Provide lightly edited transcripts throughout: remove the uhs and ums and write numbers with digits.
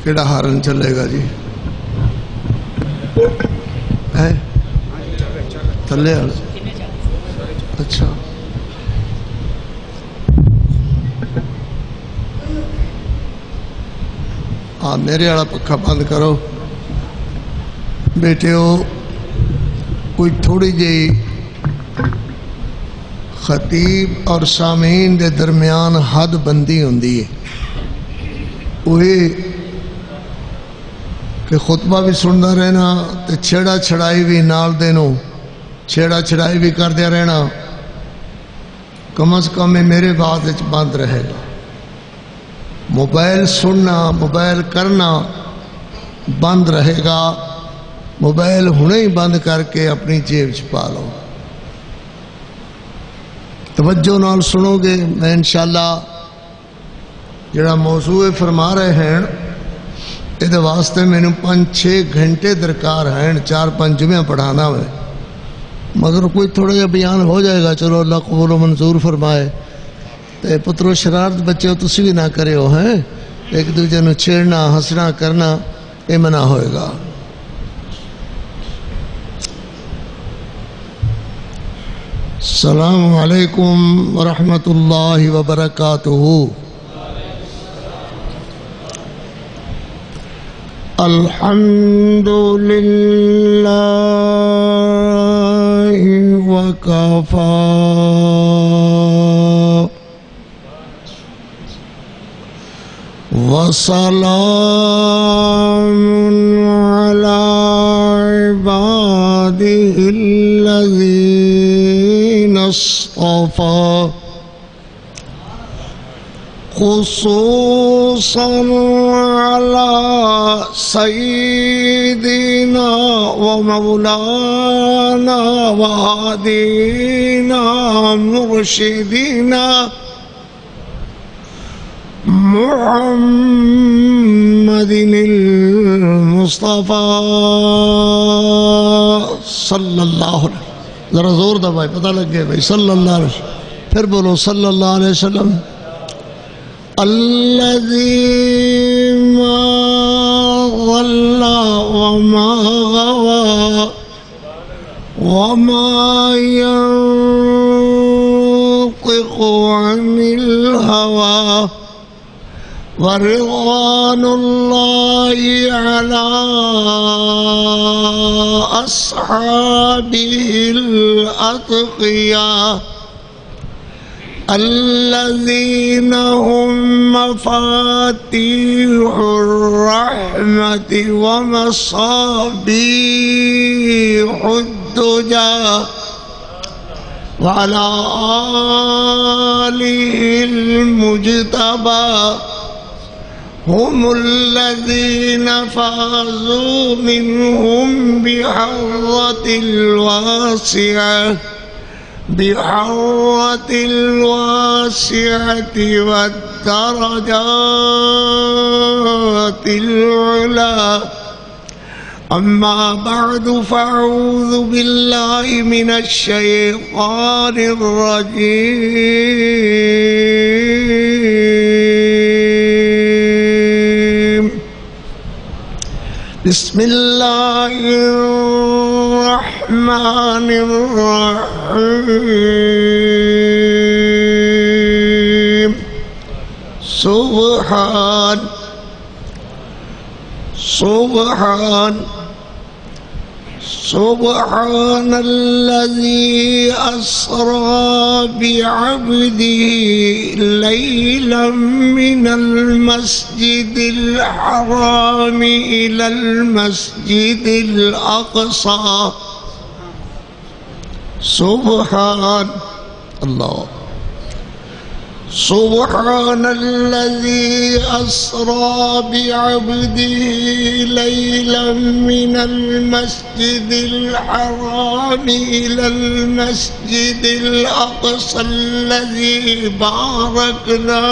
کیڑا ہارن چلے گا جی؟ ہے تھلے والا؟ اچھا ہاں، میرے والا پکھا بند کرو بیٹیو. کوئی تھوڑی جی خطیب اور سامعین دے درمیان حد بندی ہوندی ہے، وہی کہ خطبہ بھی سننا رہنا تے چھیڑا چھڑائی بھی نال دینو، چھیڑا چھڑائی بھی کردیا رہنا. کم از کم میرے بعد بند رہے گا. موبائل سننا، موبائل کرنا بند رہے گا. موبائل ہنے ہی بند کر کے اپنی جیب چھپا لو. توجہ نال سنو گے. میں انشاءاللہ جڑا موضوع فرما رہے ہیں یہ واسطے میں 5-6 گھنٹے درکار ہیں، 4-5 جمعہ پڑھانا ہے، مگر کوئی تھوڑا جا بیان ہو جائے گا. چلو اللہ قبول و منظور فرمائے. تے پترو شرارت بچے ہو تسی بھی نہ کرے ہو، ہیں ایک دوجے نو چھیڑنا ہنسنا کرنا یہ منع ہوئے گا. السلام علیکم ورحمۃ اللہ وبرکاتہ. الحمد للہ وکفا وسلام علی عباده الذین اصطفى خصوصا على سيدنا ومولانا وهدينا مرشدنا محمد المصطفى صلی اللہ علیہ وسلم. ذرا زور دا بھائی، پتہ لگ گیا بھائی. صلی اللہ علیہ وسلم. پھر بولو صلی اللہ علیہ وسلم. الذي ما ضل وما غوى وما ينطق عن الهوى ورضوان الله على أصحابه الأتقياء الذين هم مفاتيح الرحمة ومصابيح الدجى وعلى آله المجتبى هم الذين فازوا منهم بحرة الواسعة والدرجات العلا. أما بعد فأعوذ بالله من الشيطان الرجيم. بسم الله الرحمن الرحيم. سبحان الذي أسرى بعبده ليلا من المسجد الحرام إلى المسجد الأقصى. سبحان الله. سبحان الذي أسرى بعبده ليلا من المسجد الحرام إلى المسجد الأقصى الذي باركنا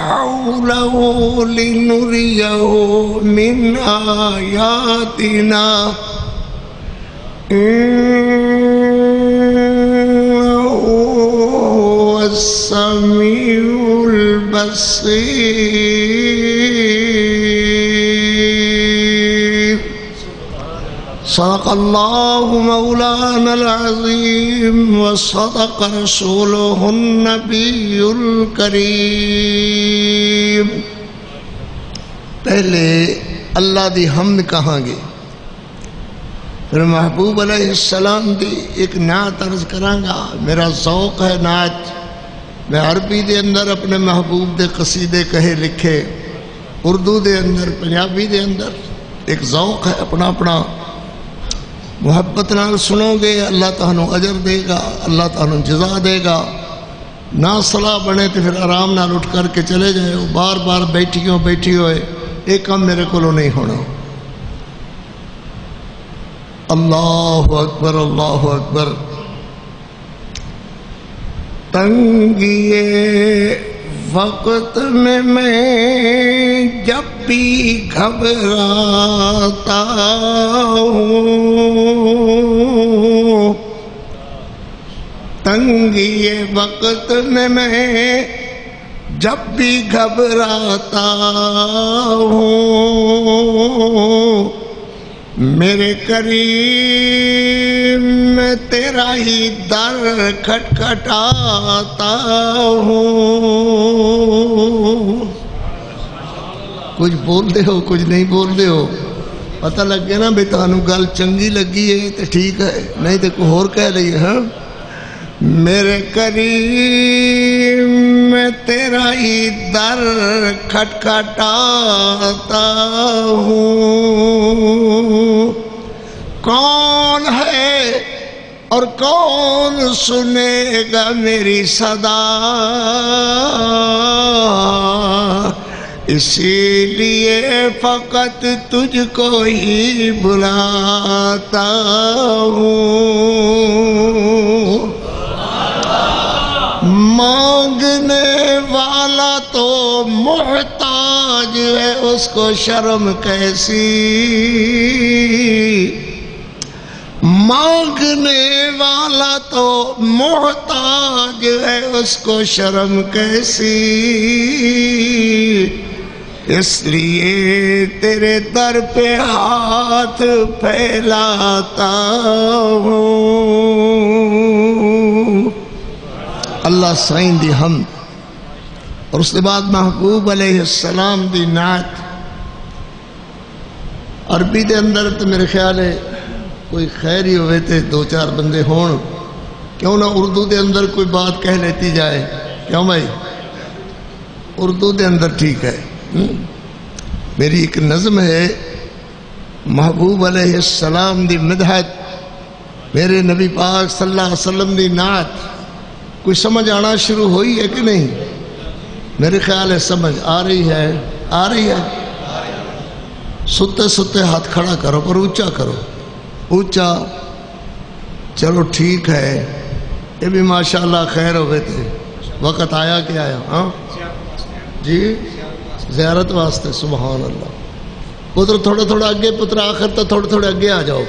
حوله لنريه من آياتنا إنه هو السميع البصير صدق الله مولانا العظيم وصدق رسوله النبي الكريم۔ پہلے اللہ دی حمد کہاں گے، پھر محبوب علیہ السلام دی ایک نعت عرض کرانگا۔ میرا ذوق ہے نعت، میں عربی دے اندر اپنے محبوب دے قصیدے کہے لکھے، اردو دے اندر، پنجابی دے اندر، ایک ذوق ہے اپنا اپنا۔ محبت نال سنو گے اللہ تہانوں اجر دے گا، اللہ تہانوں جزا دے گا۔ نہ صلاح بنے تو پھر آرام نال اٹھ کر کے چلے جائے، بار بار بیٹھی ہوئے ایک کام میرے کو نہیں ہونا۔ اللہ اکبر اللہ اکبر۔ تنگیے وقت میں جب بھی گھبراتا ہوں، تنگیے وقت میں جب بھی گھبراتا ہوں، میرے کریم میں تیرا ہی در کھٹکھٹاتا ہوں۔ کچھ بول دے ہو، کچھ نہیں بول دے ہو، پتہ لگ گیا نا بھئی تانوں گل چنگی لگی ہے تو ٹھیک ہے، نہیں تو کوئی اور کہہ رہی ہے۔ ہاں میرے کریم میں تیرا ہی در کھٹکھٹاتا ہوں، کون ہے اور کون سنے گا میری صدا، اسی لیے فقط تجھ کو ہی بلاتا ہوں۔ مانگنے والا تو محتاج ہے، اس کو شرم کیسی، مانگنے والا تو محتاج ہے، اس کو شرم کیسی، اس لیے تیرے در پہ ہاتھ پھیلاتا ہوں۔ اللہ سائن دی حمد، اور اس کے بعد محبوب علیہ السلام دی نعت۔ عربی دے اندر تو میرے خیال ہے کوئی خیر ہی ہوئے تھے، دو چار بندے ہون، کیوں نہ اردو دے اندر کوئی بات کہہ لیتی جائے، کیوں بھائی؟ اردو دے اندر ٹھیک ہے۔ میری ایک نظم ہے محبوب علیہ السلام دی مدحت، میرے نبی پاک صلی اللہ علیہ وسلم دی نعت، کوئی سمجھ آنا شروع ہوئی ہے کہ نہیں؟ میرے خیال ہے سمجھ آ رہی ہے، آ رہی ہے۔ ستے ستے ہاتھ کھڑا کرو پر اونچا کرو، اونچا۔ چلو ٹھیک ہے، یہ بھی ماشاءاللہ خیر ہوئے تھے۔ وقت آیا کہ آیا؟ ہاں جی، زیارت واسطے، سبحان اللہ۔ پتر تھوڑا تھوڑا اگے، پتر آخر تو تھوڑے تھوڑے اگے آ جاؤ،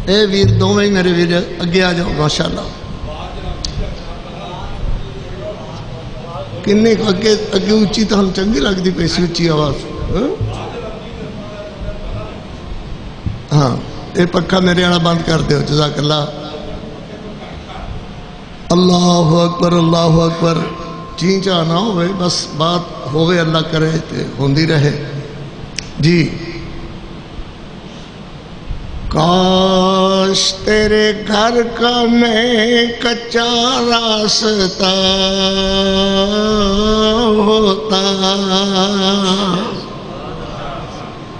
اے ویر دوویں میرے ویر اگے آ جاؤ، ماشاءاللہ۔ کنے اگے اگے اونچی تو ہم چنگی لگتی پئی سی اونچی آواز۔ ہاں یہ پکا میرے والا بند کر دیو، جزاک اللہ۔ اللہ اکبر اللہ اکبر۔ چینچا نہ ہوئے، بس بات ہوئے اللہ کرے تے ہوندی رہے جی۔ کاش تیرے گھر کا میں کچا راستہ ہوتا،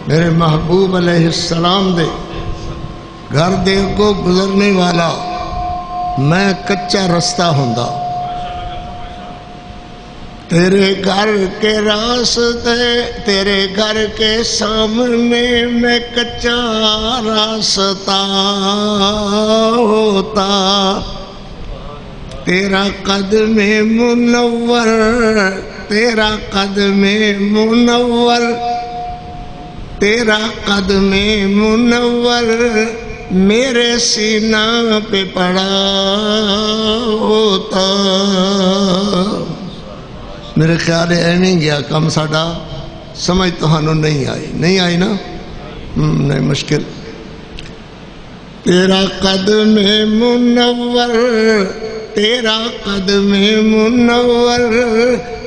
میرے محبوب علیہ السلام دے گھر دے کو گزرنے والا میں کچا رستہ ہوندا، تیرے گھر کے راستے، تیرے گھر کے سامنے میں کچا راستہ ہوتا، تیرا قدم منور، تیرا قدم منور، تیرا قدم منور میرے سینہ پہ پڑا ہوتا۔ میرے خیال ہے نہیں گیا کم ساڈا، سمجھ تہانوں نہیں آئی نا؟ نہیں مشکل۔ تیرا قدم منور، تیرا قدم منور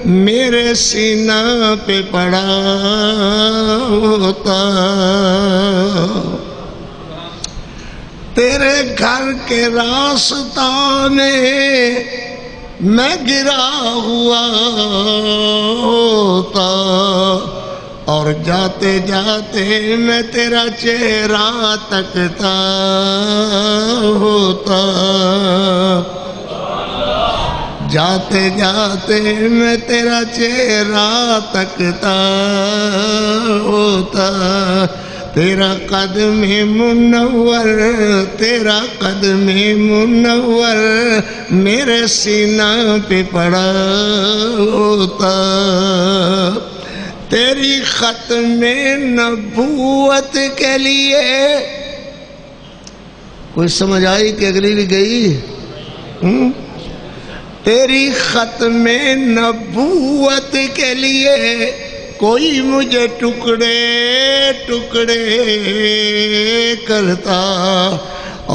میرے سینہ پہ پڑا ہوتا۔ تیرے گھر کے راستہ میں میں گرا ہوا ہوتا، اور جاتے جاتے میں تیرا چہرہ تکتا ہوتا، جاتے جاتے میں تیرا چہرہ تکتا ہوتا۔ تیرا قدم منور، تیرا قدم منور میرے سینہ پہ پڑا ہوتا۔ تیری ختم نبوت کے لیے کوئی سمجھ آئی کہ اگلی بھی گئی؟ تیری ختم نبوت کے لیے کوئی مجھے ٹکڑے ٹکڑے کرتا،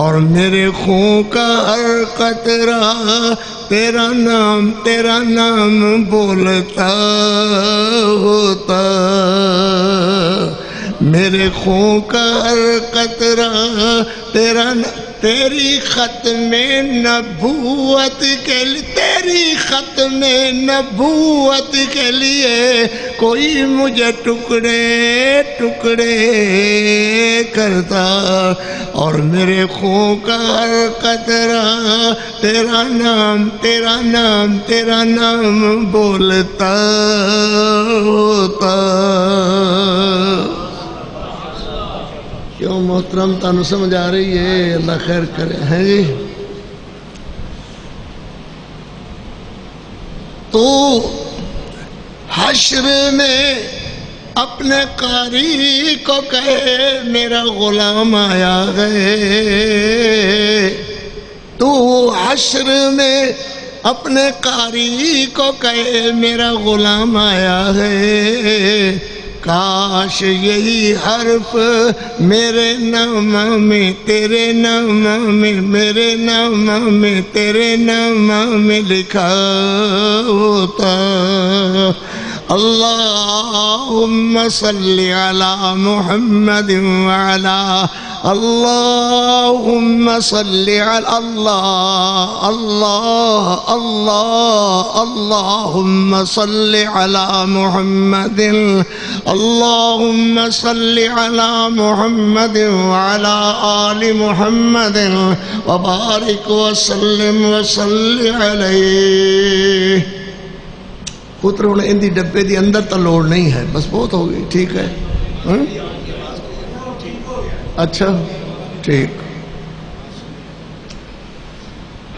اور میرے خون کا ہر قطرہ تیرا نام بولتا ہوتا۔ میرے خون کا ہر قطرہ تیری ختم نبوت کے لیے، تیری ختم نبوت کے لیے کوئی مجھے ٹکڑے ٹکڑے کرتا، اور میرے خون کا ہر قطرہ تیرا نام بولتا ہوتا۔ کیوں محترم تانوں سمجھ آ رہی ہے؟ اللہ خیر کرے ہیں جی۔ تو حشر میں اپنے قاری کو کہے میرا غلام آیا ہے، تو حشر میں اپنے قاری کو کہے میرا غلام آیا ہے۔ کاش یہی حرف میرے نام میں، تیرے نام میں، میرے نام میں، تیرے نام میں لکھا ہوتا۔ اللہم صلی علی محمد وعلی، اللہم صلی علی اللہم صلی علی محمد، اللہم صلی علی محمد وعلی آل محمد وبارک وسلم وصلی علیہ۔ پتر انہیں اندھی ڈبے دی اندر تا لوڑ نہیں ہے، بس بہت ہو گئی، ٹھیک ہے؟ اچھا ٹھیک۔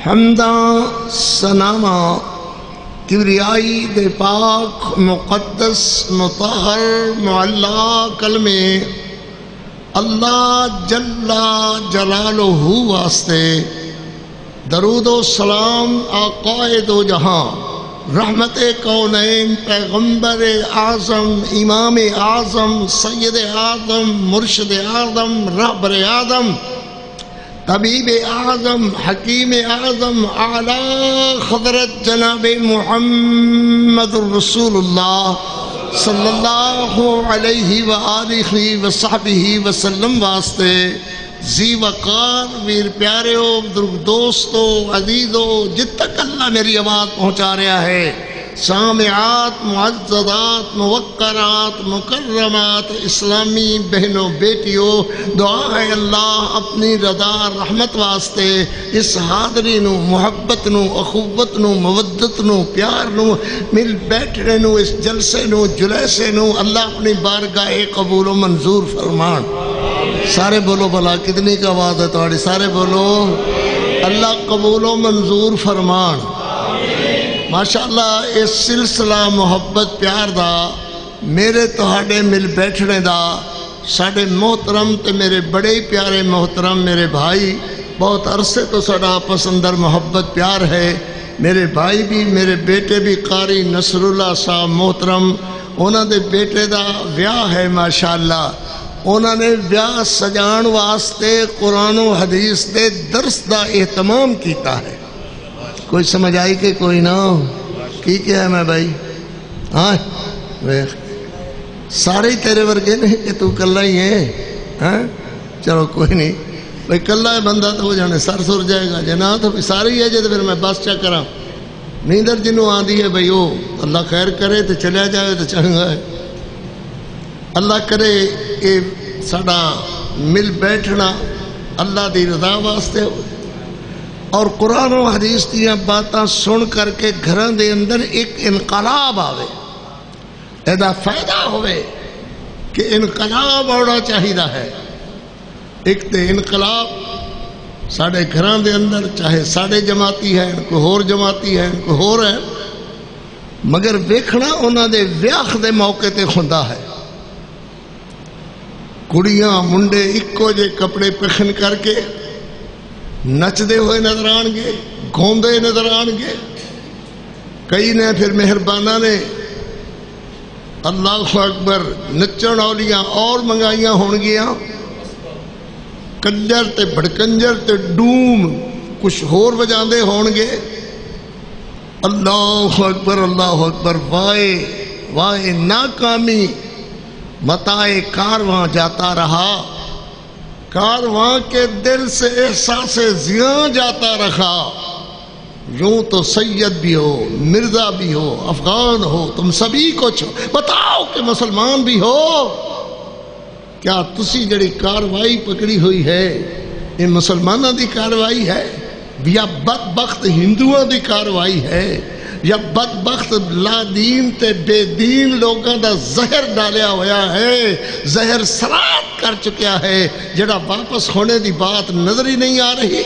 حمداں سناما کبریائی دے پاک مقدس مطہر معلا کلمے اللہ جل جلالہ واسطے، درود و سلام آقائے دو جہاں، رحمت کونین، پیغمبر اعظم، امام اعظم، سید اعظم، مرشد اعظم، رہبر اعظم، طبیب اعظم، حکیم اعظم، اعلیٰ حضرت جناب محمد رسول اللہ صلی اللہ علیہ وآلہ وصحبہ وسلم واسطے زی وقار ویر پیاریو، بزرگ دوستو، عزیزو، جت تک اللہ میری آواز پہنچا رہا ہے، سامعات، معززات، موقرات، مکرمات، اسلامی بہنوں بیٹیوں، دعا ہے اللہ اپنی رضا رحمت واسطے اس حاضری نو، محبت نو، اخوت نو، مودت نو، پیار نو، مل بیٹھنے نو، اس جلسے نو، جلسے نو اللہ اپنی بارگاہ قبول و منظور فرمان۔ سارے بولو بھلا، کتنی کا آواز ہے تمہاری؟ سارے بولو اللہ قبول و منظور فرمان۔ ماشاءاللہ اس سلسلہ محبت پیار دا، میرے تہاڈے مل بیٹھنے دا ساڈے محترم تے میرے بڑے ہی پیارے محترم میرے بھائی، بہت عرصے تو ساڈا آپس اندر محبت پیار ہے، میرے بھائی بھی میرے بیٹے بھی قاری نصر اللہ صاحب محترم، انہاں دے بیٹے دا ویاہ ہے ماشاءاللہ، انہاں نے ویاہ سجان واسطے قرآن و حدیث دے درس دا اہتمام کیتا ہے۔ کوئی سمجھ آئی کہ کوئی نہ کی کیا ہے میں بھائی؟ ہاں سارے تیرے ورگے نہیں کہ تو کلا ہی ہے؟ ہاں چلو کوئی نہیں بھائی، کلا ہے بندہ تو ہو جانے سر سر جائے گا، جنا تو سارے ہی ہے جی، تو پھر میں بس چا کرا نیندر جنوں آندی ہے بھائی وہ اللہ خیر کرے تو چلیا جائے تو چنگا ہے، اللہ کرے کہ ساڈا مل بیٹھنا اللہ دی رضا واسطے ہو، اور قرآن و حدیث دیاں باتاں سن کر کے گھراں دے اندر ایک انقلاب آوے، ایدا فائدہ ہوئے کہ انقلاب آنا چاہیدہ ہے۔ ایک تے انقلاب ساڑھے گھران دے اندر، چاہے ساڑھے جماعتی ہے، کوئی ہور جماعتی ہے، کوئی ہور ہے، مگر ویکھنا انہاں دے ویاخ دے موقع تے خندہ ہے۔ کڑیاں منڈے اکو جے کپڑے پہن کر کے نچ دے ہوئے نظر آن گے، گھوندے نظر آن گے، کئی نے پھر مہربانہ نے اللہ اکبر نچن اولیاں اور منگائیاں ہون گیاں، کنجر تے بڑکنجر تے ڈوم کچھ ہور بجاندے ہون گے، اللہ اکبر، وائے وائے ناکامی، متائے کارواں جاتا رہا، کارواں کے دل سے احساس زیاں جاتا رہا، یوں تو سید بھی ہو، مرزا بھی ہو، افغان ہو، تم سبھی کچھ بتاؤ کہ مسلمان بھی ہو، کیا تسی جڑی کاروائی پکڑی ہوئی ہے یہ مسلمانوں دی کاروائی ہے یا بدبخت ہندوؤں دی کاروائی ہے یا بدبخت لا دین تے بے دین لوگوں دا زہر ڈالیا ہویا ہے، زہر سرات کر چکیا ہے، جڑا واپس ہونے دی بات نظر ہی نہیں آ رہی۔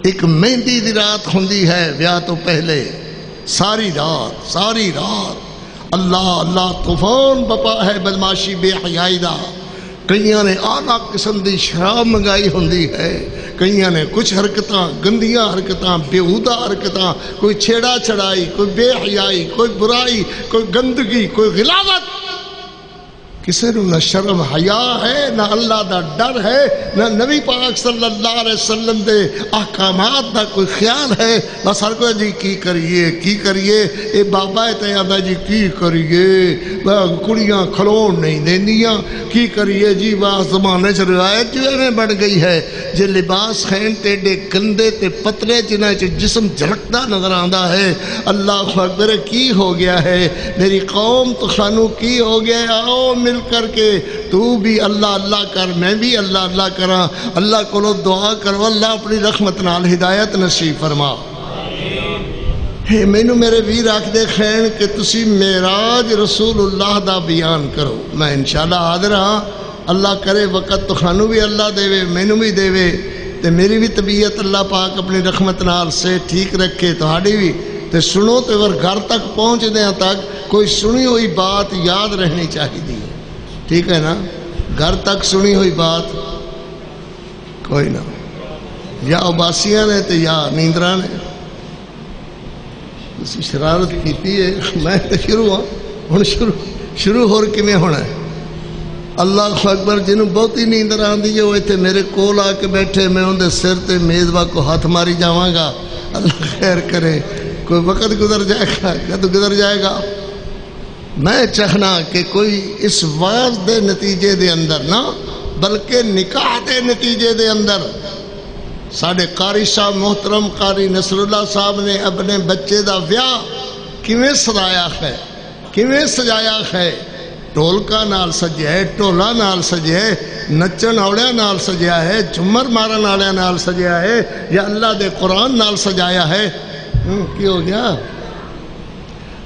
ایک مہندی دی رات ہوندی ہے ویاہ تو پہلے، ساری رات اللہ اللہ طوفان بپا ہے بدماشی بے حیائی دا، کئیاں نے اعلیٰ قسم دی شراب منگائی ہوندی ہے، کئیاں نے کچھ حرکتاں گندیاں حرکتاں بےہودہ حرکتاں، کوئی چھیڑا چھڑائی، کوئی بے حیائی، کوئی برائی، کوئی گندگی، کوئی غلاظت، کسی نو نہ شرم حیا ہے، نہ اللہ دا ڈر ہے، نہ نبی پاک صلی اللہ علیہ وسلم دے احکامات دا کوئی خیال ہے، بس ہر کوئی جی کی کریے، اے بابا تے آدھا جی کی کریے، کڑیاں کھلون نہیں دیندیاں، کی کریے جی، بس زمانے سے روایت جو میں بڑھ گئی ہے، جے لباس خین ٹیڈے گندے تے پتلے جنہیں جسم جھلکتا نظر آندا ہے، اللہ اکبر کی ہو گیا ہے میری قوم تو خانو کی ہو گیا، آؤ مل کر کے تو بھی اللہ اللہ کر، میں بھی اللہ اللہ کراں، اللہ کو دعا کرو اللہ اپنی رحمت نال ہدایت نصیب فرما۔ مینوں میرے ویر آکھ دے خین کہ تسی معراج رسول اللہ دا بیان کرو، میں انشاءاللہ حاضر ہاں، اللہ کرے وقت تو خانو بھی اللہ دے وے، مینوں بھی دے وے، تے میری بھی طبیعت اللہ پاک اپنی رحمت نال سے ٹھیک رکھے، تہاڈی بھی تے سنو تے ور گھر تک پہنچ دیں تک کوئی سنی ہوئی بات یاد رہنی چاہیے، ٹھیک ہے نا؟ گھر تک سنی ہوئی بات کوئی نہ، یا اباسیاں نے تے یا نیندرہ نے، اسی شرارت کیتی ہے، میں تے شروع ہوں شروع ہو کے میں ہونا ہے۔ اللہ اکبر، جنہوں بہتی نیندر آندی ہے وہ ایتھے میرے کول آ کے بیٹھے، میں ان دے سر تے میزباں کو ہاتھ ماری جاواں گا، اللہ خیر کرے، کوئی وقت گزر جائے گا، کد گزر جائے گا۔ میں چاہنا کہ کوئی اس واز دے نتیجے دے اندر نہ بلکہ نکاح دے نتیجے دے اندر ساڑھے قاری صاحب محترم قاری نصر اللہ صاحب نے اپنے بچے دا ویاہ کیویں سجایا ہے، کیویں سجایا ہے، ٹولکا نال سجیا ہے، ٹولا نال سجیا ہے، نچن اوڑیاں نال سجیا ہے، جھمر مارن والیاں نال سجیا ہے، یا اللہ دے قرآن نال سجایا ہے، کی ہو گیا؟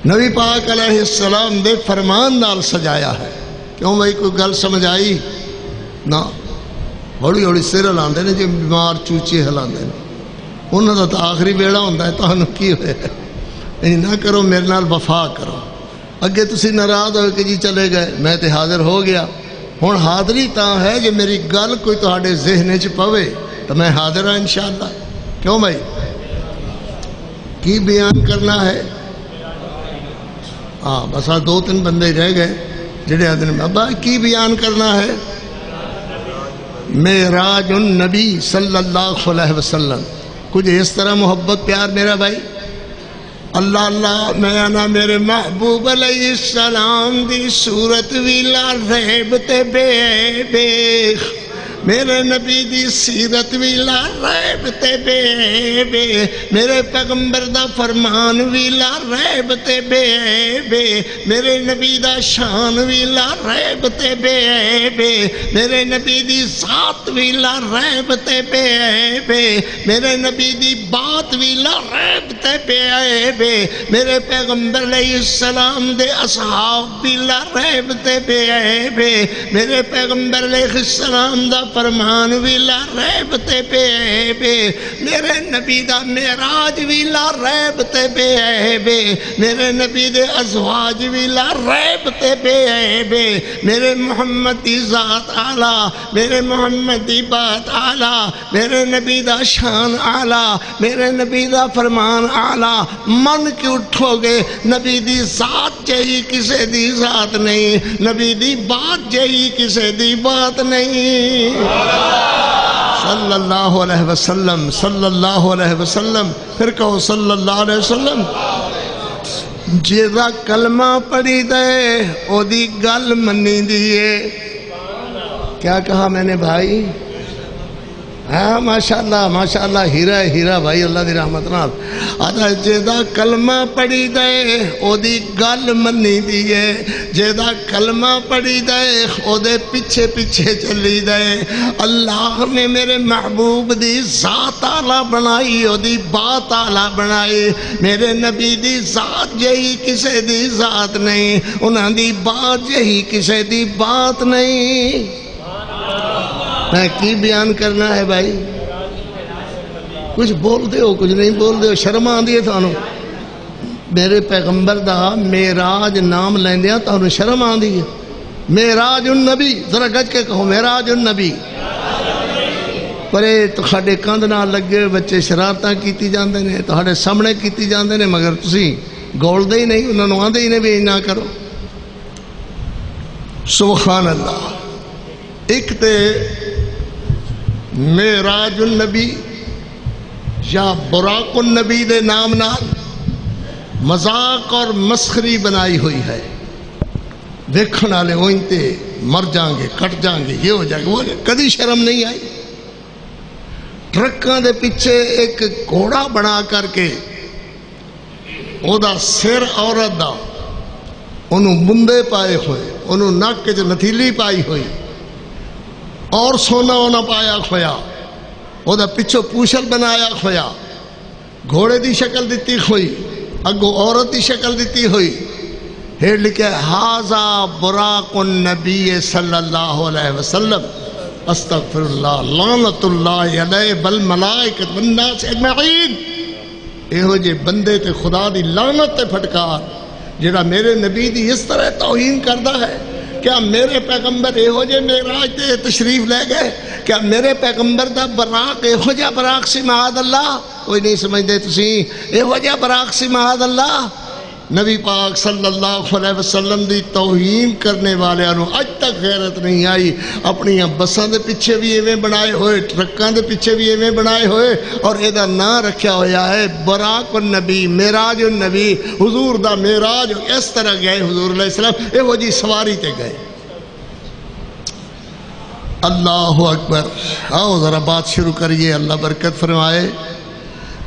نبی پاک علیہ السلام دے فرمان نال سجایا ہے۔ کیوں بھائی کوئی گل سمجھ آئی؟ نہ ہولی ہولی سر ہلاندے نے جی بیمار چوچے ہلاندے نے، انہوں دا تو آخری بیڑا ہوتا ہے، تانوں کی ہوئے نہ کرو، میرے نال وفا کرو، اگے تسی ناراض ہوئے کہ جی چلے گئے، میں تے حاضر ہو گیا، ہن حاضری تاں ہے جو میری گل کوئی تہاڈے ذہن چ پوے تو میں حاضر ہوں انشاءاللہ. کیوں بھائی کی بیان کرنا ہے؟ ہاں بس آ 2-3 بندے رہ گئے جڑے آدھے ابا کی بیان کرنا ہے؟ معراج النبی صلی اللہ علیہ وسلم. کچھ اس طرح محبت پیار میرا بھائی. اللہ اللہ میں آنا میرے محبوب علیہ السلام دی صورت وی لا ریب تے بے بے، میرے نبی دی سیرت وی لا ریب تے بے بے، میرے پیغمبر دا فرمان وی لا ریب تے بے بے، میرے نبی دا شان وی لا ریب تے بے بے، میرے نبی دی ذات وی لا ریب تے بے بے، میرے نبی دی بات وی لا ریب تے بے بے، میرے پیغمبر علیہ السلام دے اصحاب وی لا ریب تے بے بے، میرے پیغمبر علیہ السلام دا فرمان وی لا ریب تے بے بے، میرے نبی دا معراج وی لا ریب تے بے بے، میرے نبی دے ازواج وی لا ریب تے بے بے، میرے محمد دی ذات اعلیٰ، میرے محمد دی بات اعلیٰ، میرے نبی دا شان اعلیٰ، میرے نبی دا فرمان اعلیٰ. من کے اٹھو گے نبی دی ذات جہی کسے دی ذات نہیں، نبی دی بات جہی کسے دی بات نہیں. صلی اللہ علیہ وسلم، صلی اللہ علیہ وسلم. پھر کہو صلی اللہ علیہ وسلم. جیدہ کلمہ پڑھی دے او دی گل منی دیئے. کیا کہا میں نے بھائی؟ ہاں ماشاءاللہ ماشاءاللہ، ہیرا ہیرا بھائی اللہ دی رحمت نال. آدھا جیدہ کلمہ پڑھی دے او دی گل منی دیئے، جیدہ کلمہ پڑھی دے او دے پیچھے پیچھے چلی دے. اللہ نے میرے محبوب دی ذات اعلیٰ بنائی، او دی بات اعلیٰ بنائی. میرے نبی دی ذات جہی کسے دی ذات نہیں، انہاں دی بات جہی کسے دی بات نہیں. میں کی بیان کرنا ہے بھائی؟ کچھ بول دے ہو کچھ نہیں بول دے ہو، شرم آن دیئے تھانو. میرے پیغمبر دا معراج نام لیندیاں تانو شرم آن دیئے. معراج النبی، ذرا گج کے کہو معراج النبی. پرے تو کھاڑے کاندھ نہ لگے بچے شرارتاں کیتی جاندے نے، تو کھاڑے سامنے کیتی جاندے نے، مگر تسی گول دے ہی نہیں، انہوں نے آندے ہی نہیں بھی نہ کرو. سبحان اللہ. ایک تے معراج النبی یا براق النبی دے نام نال مذاق اور مسخری بنائی ہوئی ہے. دیکھن والے ہوئیں تے مر جائیں گے، کٹ جائیں گے، یہ ہو جائے گا. وہ کدی شرم نہیں آئی. ٹرکاں دے پیچھے ایک گھوڑا بنا کر کے او دا سر عورت دا، انہوں بندے پائے ہوئے، انہوں ناک کے نتھیلی پائی ہوئی اور سونا ہونا پایا کھویا، او دا پچھو پوشل بنایا کھویا، گھوڑے دی شکل دیتی ہوئی، اگو عورت دی شکل دیتی ہوئی. ہیڈ لکھے ہاذا براق النبی صلی اللہ علیہ وسلم. استغفر اللہ، لعنت اللہ علیہ والملائکۃ والناس اجمعین. ایہو جے بندے تے خدا دی لعنت تے پھٹکار جڑا میرے نبی دی اس طرح توہین کردہ ہے. کیا میرے پیغمبر ایہو جے معراج تے تشریف لے گئے؟ کیا میرے پیغمبر دا براق ایہو جا براق سی معاذ اللہ؟ کوئی نہیں سمجھتے تسی ایہو جا براق سی معاذ اللہ. نبی پاک صلی اللہ علیہ وسلم دی توہین کرنے والے انہوں اج تک غیرت نہیں آئی. اپنی بساں دے پیچھے بھی ایویں بنائے ہوئے، ٹرکاں دے پیچھے بھی ایویں بنائے ہوئے، اور اے دا نام رکھیا ہویا ہے براق النبی، معراج النبی. حضور دا معراج اس طرح گئے حضور علیہ السلام، اے وہ جی سواری تے گئے. اللہ اکبر. آؤ ذرا بات شروع کریے، اللہ برکت فرمائے.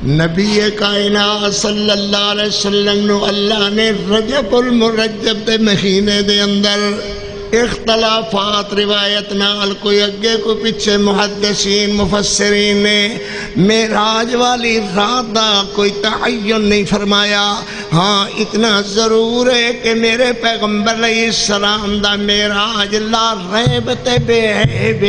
نبی کائنات صلی اللہ علیہ وسلم نو اللہ نے رجب المرجب دے مہینے دے اندر اختلافات روایت نال کوئی اگے کوئی پیچھے محدثین مفسرین نے معراج والی رات دا کوئی تعین نہیں فرمایا. ہاں اتنا ضرور ہے کہ میرے پیغمبر علیہ السلام دا معراج لا ریب تے بے عیب،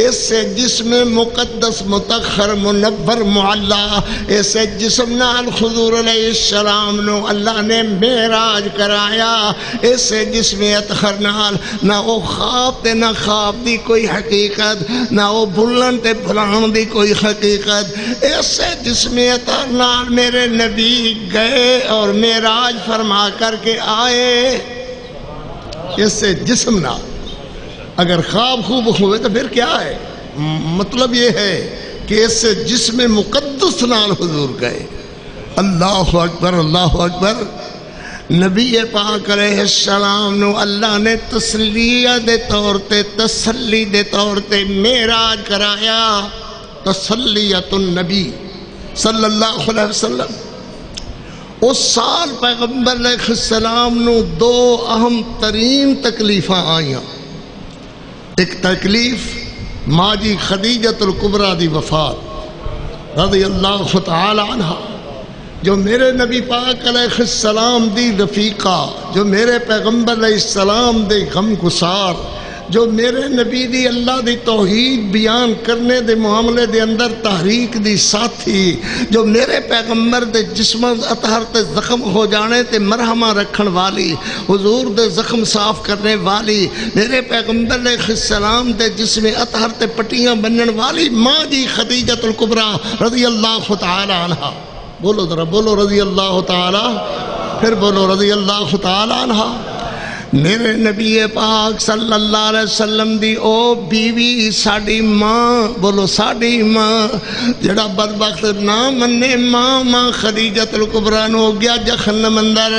اس سے جسم مقدس مطہر منور معلا، اس جسم نال حضور علیہ السلام نو اللہ نے معراج کرایا، اس جسم اطہر نال نہ وہ خواب تے نہ خواب دی کوئی حقیقت، نہ وہ بھلن تے بھلان دی کوئی حقیقت، اس جسم اطہر نال میرے نبی گئے اور معراج فرما کر کے آئے۔ اس جسم نال اگر خواب خوب ہوئے تو پھر کیا ہے؟ مطلب یہ ہے کہ اس جسم مقدس نال حضور گئے۔ اللہ اکبر اللہ اکبر۔ نبی پاک علیہ السلام نو اللہ نے تسلیہ دے طور تے تسلی دے طور تے معراج کرایا۔ تسلیت النبی صلی اللہ علیہ وسلم۔ اس سال پیغمبر علیہ السلام نو دو اہم ترین تکلیفاں آئیاں۔ ایک تکلیف ماجی خدیجۃ الکبریٰ دی وفات رضی اللہ تعالی عنہ، جو میرے نبی پاک علیہ السلام دی رفیقہ، جو میرے پیغمبر علیہ السلام دے غم گسار، جو میرے نبی دی اللہ دی توحید بیان کرنے دے معاملے دے اندر تحریک دی ساتھی، جو میرے پیغمبر دے جسم اطہر تے زخم ہو جانے تے مرہمہ رکھن والی، حضور دے زخم صاف کرنے والی، میرے پیغمبر علیہ السلام دے جسم اطہر تے پٹیاں بنن والی ماں جی خدیجۃ الکبریٰ رضی اللہ تعالی عنہ۔ بولو ذرا، بولو رضی اللہ تعالی، پھر بولو رضی اللہ تعالی عنہ۔ میرے نبی پاک صلی اللہ علیہ وسلم دی او بیوی ساڑی ماں، بولو ساڑی ماں، جڑا بدبخت نہ منے ماں خدیجۃ الکبریٰ نو ہو گیا جہنم اندر۔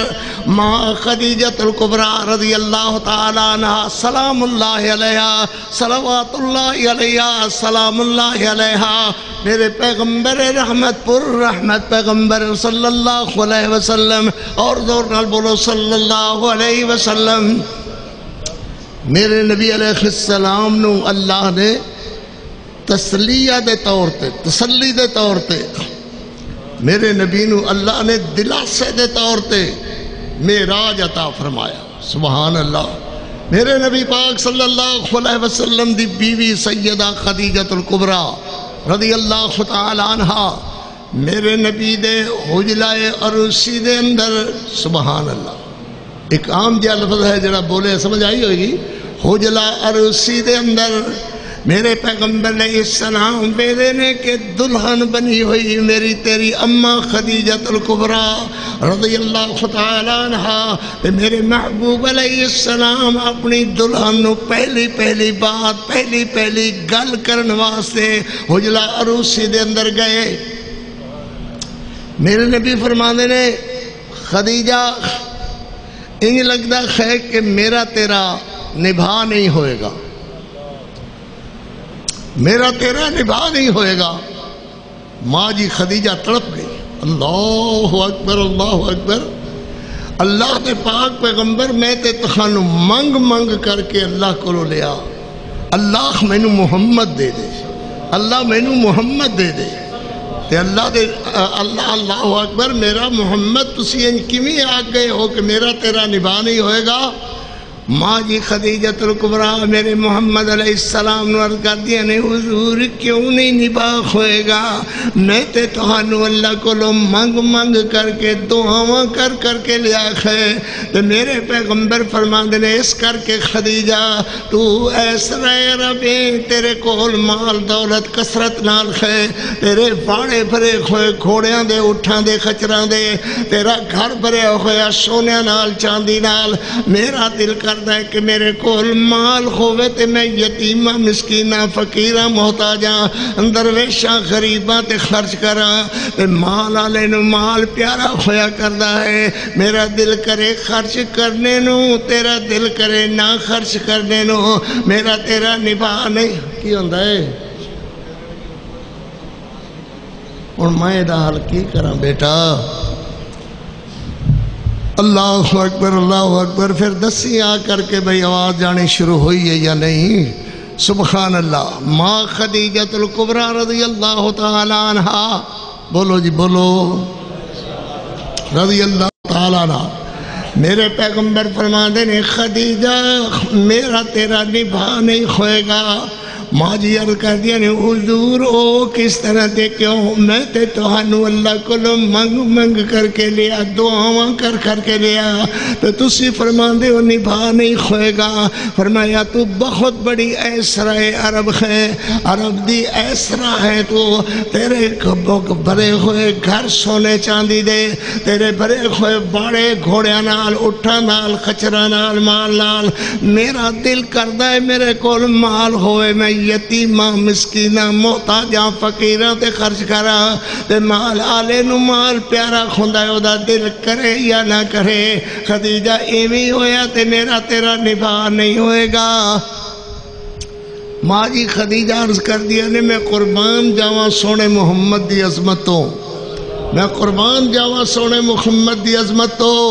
ماں خدیجۃ الکبریٰ رضی اللہ تعالی عنہ سلام اللہ علیہا، صلوات اللہ علیہا، سلام اللہ علیہا، میرے پیغمبر رحمت پر رحمت پیغمبر صلی اللہ علیہ وسلم، اور زور نال بولو صلی اللہ علیہ وسلم۔ میرے نبی علیہ السلام نو اللہ نے تسلیہ دے طور تے، تسلی دے طور تے، میرے نبی نو اللہ نے دلاسے دے طور تے معراج عطا فرمایا۔ سبحان اللہ۔ میرے نبی پاک صلی اللہ علیہ وسلم دی بیوی سیدہ خدیجۃ الکبریٰ رضی اللہ تعالی عنہ میرے نبی دے حجلہ عروسی دے اندر، سبحان اللہ، ایک عام جا لفظ ہے جڑا بولے سمجھ آئی ہوگی، حجلہ عروسی دے اندر میرے پیغمبر علیہ السلام میرے نے کہ دلہن بنی ہوئی میری تیری اماں خدیجۃ الکبریٰ رضی اللہ تعالی عنہ، میرے محبوب علیہ السلام اپنی دلہن نو پہلی بات پہلی گل کرن واسطے حجلہ عروسی دے اندر گئے۔ میرے نبی فرماندے نے خدیجہ انج لگتا ہے کہ میرا تیرا نبھا نہیں ہوئے گا، میرا تیرا نبھا نہیں ہوئے گا۔ ماں جی خدیجہ تڑپ گئی۔ اللہ اکبر اللہ اکبر۔ اللہ کے پاک پیغمبر میں تے تخانو منگ کر کے اللہ کو لیا، اللہ مینو محمد دے دے، اللہ مینو محمد دے دے، تے اللہ اکبر، میرا محمد تسی ان کیویں آ گئے ہو کہ میرا تیرا نبھا نہیں ہوئے گا؟ ماں جی خدیجۃ الکبریٰ میرے محمد علیہ السلام نو عرض کر دیا نے حضور کیوں نہیں نبھا ہوئے گا؟ میں تے تہانو اللہ کو لو منگ کر کے دعاواں کر کے لیا ہے، تے میرے پیغمبر فرماندے نے اس کر کے خدیجہ تو ایس رہے ربے، تیرے کول مال دولت کثرت نال ہے، تیرے باڑے بھرے ہوئے گھوڑیاں دے اٹھاں دے خچراں دے، تیرا گھر بھرے ہویا سونیاں نال چاندی نال، میرا دل کر ہے کہ میرے کول مال ہوئے تے میں یتیمہ مسکینہ فقیرہ محتاجاں درویشاں غریباں تے خرچ کراں، تے مال آلے نو مال پیارا ہویا کردہ ہے، میرا دل کرے خرچ کرنے نو، تیرا دل کرے نہ خرچ کرنے نو، میرا تیرا نبھا نہیں کی ہوندہ ہے۔ اور میں دا حل کی کراں بیٹا؟ اللہ اکبر اللہ اکبر۔ پھر دسی آ کر کے بھئی آواز جانی شروع ہوئی ہے یا نہیں؟ سبحان اللہ۔ ماں خدیجۃ الکبریٰ رضی اللہ تعالی عنہ، بولو جی بولو، رضی اللہ تعالیٰ نہ. میرے پیغمبر فرماتے ہیں خدیجہ میرا تیرا نبھا نہیں ہوئے گا. ماں جی عرض کر دیا نے حضور او کس طرح دے کیوں؟ میں تے تہانوں اللہ کو منگ منگ کر کے لیا، دعاواں کر کر کے لیا، تو تسی فرماندے ہو نبھا نہیں ہوئے گا. فرمایا تو بہت بڑی ایسرا عرب ہے، عرب دی ایسرا ہے، تو تیرے بھرے ہوئے گھر سونے چاندی دے، تیرے بھرے ہوئے باڑے گھوڑیاں نال، اٹھاں نال، خچراں نال، مال نال. میرا دل کردہ ہے میرے کول مال ہوئے، میں یتیماں مسکیناں محتاجاں فقیراں تے خرچ کراں، تے مال آلے نو مال پیارا کھوندا ہے، او دا دل کرے یا نہ کرے. خدیجہ ایویں ہویا تے میرا تیرا نبھا نہیں ہوئے گا. ماں جی خدیجہ عرض کر دیا نے میں قربان جاواں سونے محمد دی عظمتوں، میں قربان جاواں سونے محمد دی عظمتوں.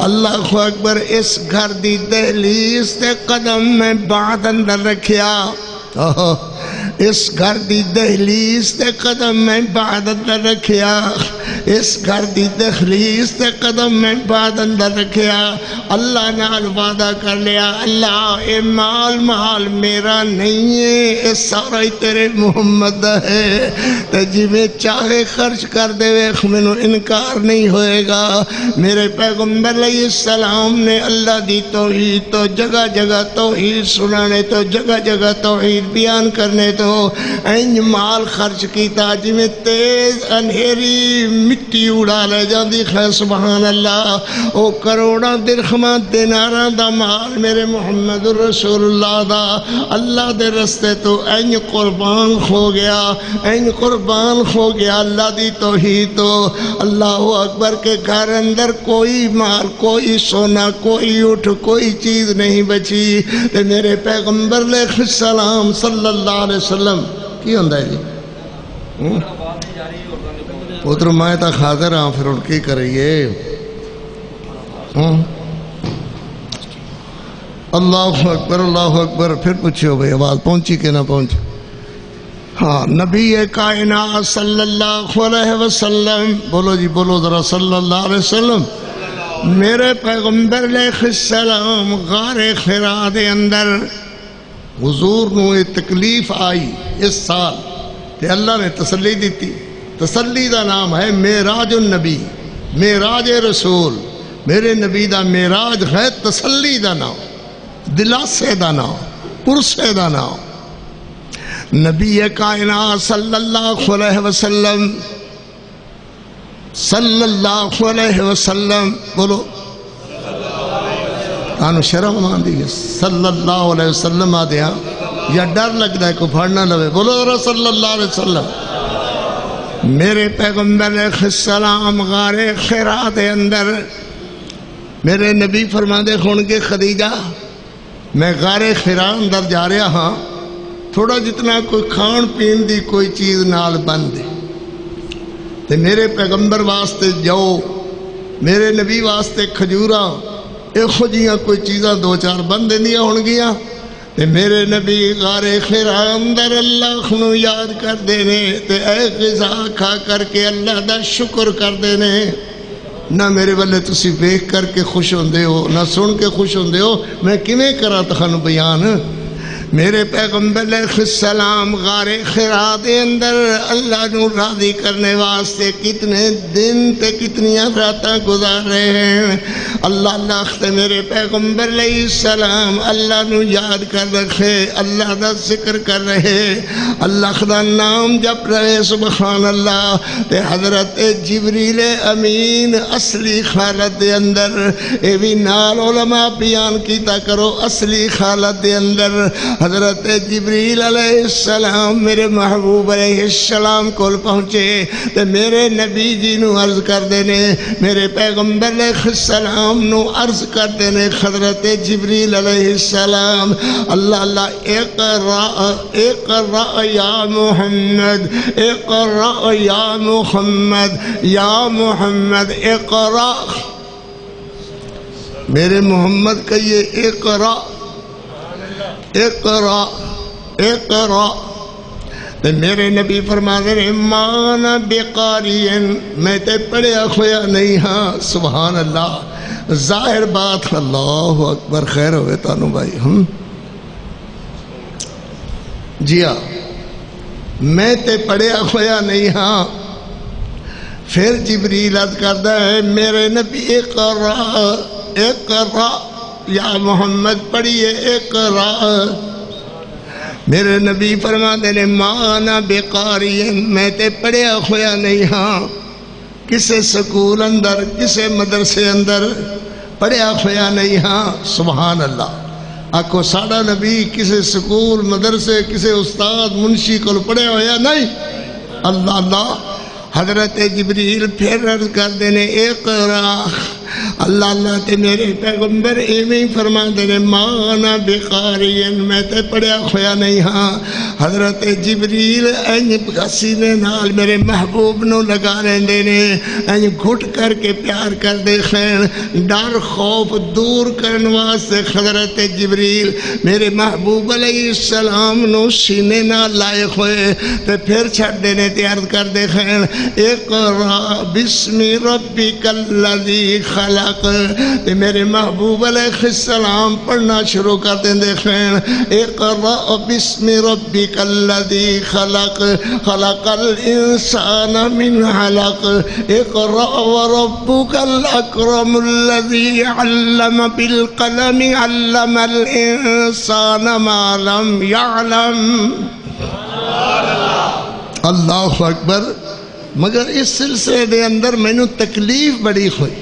اللہ اکبر. اس گھر دی دہلیز تے قدم میں بعد اندر رکھیا، اس گھر دی دہلیز تے قدم میں بعد اندر رکھیا، اس گھر دی دہلیز تے قدم میں بعد اندر رکھیا. اللہ نال وعدہ کر لیا اللہ اے مال مال میرا نہیں ہے، اے سارا ہی تیرے محمد دا ہے، تے جی میں چاہے خرچ کر دے ویخ مینوں انکار نہیں ہوئے گا. میرے پیغمبر علیہ السلام نے اللہ دی توحید تو جگہ جگہ توحید سنانے تو جگہ جگہ توحید بیان کرنے تو انج مال خرچ کیتا جی میں تیز انہیری مٹی اڑا لے جاندی ہے. سبحان اللہ. او کروڑاں درہماں دیناراں دا مال میرے محمد رسول اللہ دا اللہ دے رستے تو انج قربان ہو گیا، انج قربان ہو گیا اللہ دی توحید تو. اللہ اکبر کے گھر اندر کوئی مال، کوئی سونا، کوئی اٹھ، کوئی چیز نہیں بچی. تے میرے پیغمبر علیہ السلام صلی اللہ علیہ وسلم کی ہوندہ ہے جی پتر میں تا خاطر ہاں پھر ان کی کریے. اللہ اکبر اللہ اکبر. پھر پوچھو بھئی آواز پہنچی کہ نہ پہنچی؟ ہاں نبی کائنات صلی اللہ علیہ وسلم، بولو جی بولو ذرا صلی اللہ علیہ وسلم. میرے پیغمبر علیہ السلام غار حرا دے اندر حضور نو یہ تکلیف آئی اس سال تے اللہ نے تسلی دیتی. تسلی دا نام ہے معراج النبی، معراج رسول. میرے نبی دا معراج ہے تسلی دا نام، دلاسے دا نام، پرسے دا نام. نبی کائنات صلی اللہ علیہ وسلم، صلی اللہ علیہ وسلم، بولو آنو شرم آندی ہے صلی اللہ علیہ وسلم آدھے ہاں یا ڈر لگ رہا ہے کو پھاڑنا لوے. بولو ذرا صلی اللہ علیہ وسلم. میرے پیغمبر علیہ السلام غار حرا دے اندر میرے نبی فرماندے ہون کے خدیجہ میں غار حرا اندر جا رہا ہاں، تھوڑا جتنا کوئی کھان پین دی کوئی چیز نال بند دے تے میرے پیغمبر واسطے جاؤ، میرے نبی واسطے کھجوراں ایہو جیاں کوئی چیزاں دو چار بند دیا ہون گیا. تے میرے نبی غار حرا اندر اللہ نو یاد کر دینے تے اے غذا کھا کر کے اللہ دا شکر کر دینے. نہ میرے والے تسی ویکھ کر کے خوش ہوندے ہو، نہ سن کے خوش ہوندے ہو، میں کیویں کراں تہانوں بیان. میرے پیغمبر علیہ السلام غار حرا دے اندر اللہ نو راضی کرنے واسطے کتنے دن تے کتنیاں راتاں گزار رہے ہیں. اللہ اللہ تے میرے پیغمبر علیہ السلام اللہ نو یاد کر رکھے، اللہ دا ذکر کر رہے، اللہ دا نام جپ رہے. سبحان اللہ. تے حضرت جبریل امین اصلی حالت دے اندر اے بھی نال علماء بیان کیتا کرو، اصلی حالت دے اندر حضرت جبریل علیہ السلام میرے محبوب علیہ السلام کو پہنچے تے میرے نبی جی نو عرض کر دینے، میرے پیغمبر علیہ السلام نو عرض کر دینے حضرت جبریل علیہ السلام اللہ اللہ اقرأ اقرأ یا محمد، اقرأ یا محمد، یا محمد اقرأ. میرے محمد کہیے اقرأ اقرأ اقرأ. میرے نبی فرماتے ہیں مانا بقارین، میں تے پڑھیا ہویا نہیں ہاں. سبحان اللہ. ظاہر بات. اللہ اکبر. خیر ہوئے تانوں بھائی. جی ہاں، میں تے پڑھیا ہویا نہیں ہاں. پھر جبریل عرض کرتا ہے میرے نبی اقرا اقرا یا محمد پڑھیے اقرا. میرے نبی فرماتے ہیں مانا بقاری، میں تے پڑھیا ہویا نہیں ہاں. کسے سکول اندر کسے مدرسے اندر پڑھیا ہویا نہیں ہاں. سبحان اللہ. آکھو ساڑا نبی کسے سکول مدرسے کسے استاد منشی کو پڑھیا ہویا نہیں. اللہ اللہ. حضرت جبریل پھر عرض کر دینے اقرا. اللہ اللہ تے میرے پیغمبر ایویں فرما دینے مانا بقارین، میں تے پڑھیا ہویا نہیں ہاں. حضرت جبریل سینے نال میرے محبوب نو لگا رہندے نے، گھٹ کر کے پیار کر دے خین. ڈر خوف دور کرن واسطے حضرت جبریل میرے محبوب علیہ السلام نو سینے نال لائے ہوئے تے پھر چھڑ دینے تے عرض کر دے خین اقرا بسم ربک الذی خلق. تے میرے محبوب علیہ السلام پڑھنا شروع کر دیں دیکھیں اقرا بسم ربک الذی خلق خلق الانسان من علق اقرا وربک الاکرم الذی علم بالقلم علم الانسان ما لم يعلم. اللہ اکبر. مگر اس سلسلے دے اندر میں نے تکلیف بڑی ہوئی.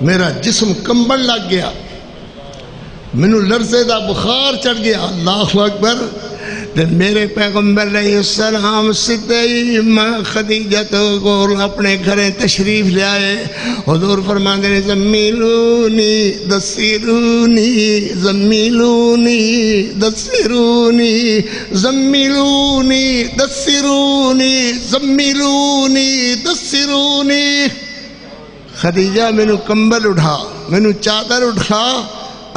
میرا جسم کمبل لگ گیا، میں نے لرزے دا بخار چڑھ گیا. اللہ اکبر. میرے پیغمبر علیہ السلام صدی ماں خدیجہ کو اپنے گھریں تشریف لے آئے. حضور فرماتے ہیں زمیلونی دسیرونی زمیلونی دسیرونی زمیلونی دسیرونی زمیلونی دسیرونی. خدیجہ میں نو کمبل اٹھا، میں نو چادر اٹھا.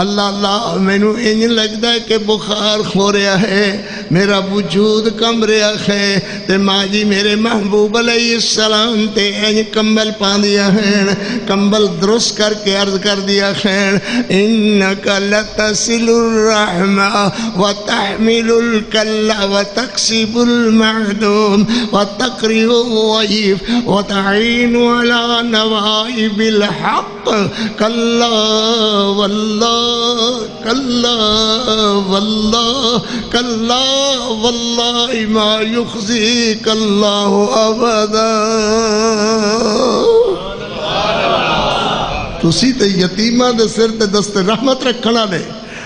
اللہ اللہ میں نو انج لگتا ہے کہ بخار ہو رہا ہے، میرا وجود کم رہا ہے. تے ماں جی میرے محبوب علیہ السلام تے انج کمبل پا دیا ہے، کمبل درست کر کے عرض کر دیا ہے انکا لتصل الرحمہ وتحمل الکل وتکسب المعدوم وتقری الضیف وتعین علی نوائب الحق. کلا واللہ کلا واللہ کلا واللہ ما یخزیک اللہ ابدا. تسی تے یتیمہ دے سر تے دست رحمت رکھنا لے،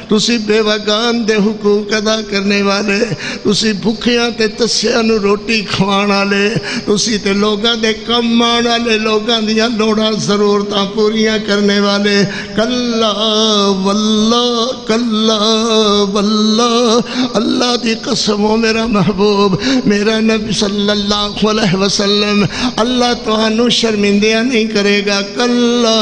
تسی بیوگان دے حقوق ادا کرنے والے، تسی بھکھیاں تے تسیاں نو روٹی کھوانا لے، تسی تے لوگاں دے کم آنا لے، لوگاں دیاں لوڑاں ضرورتاں پوریاں کرنے والے. کلا واللہ کلا واللہ. اللہ دی قسم ہو میرا محبوب میرا نبی صلی اللہ علیہ وسلم اللہ توانو شرمندیاں نہیں کرے گا. کلا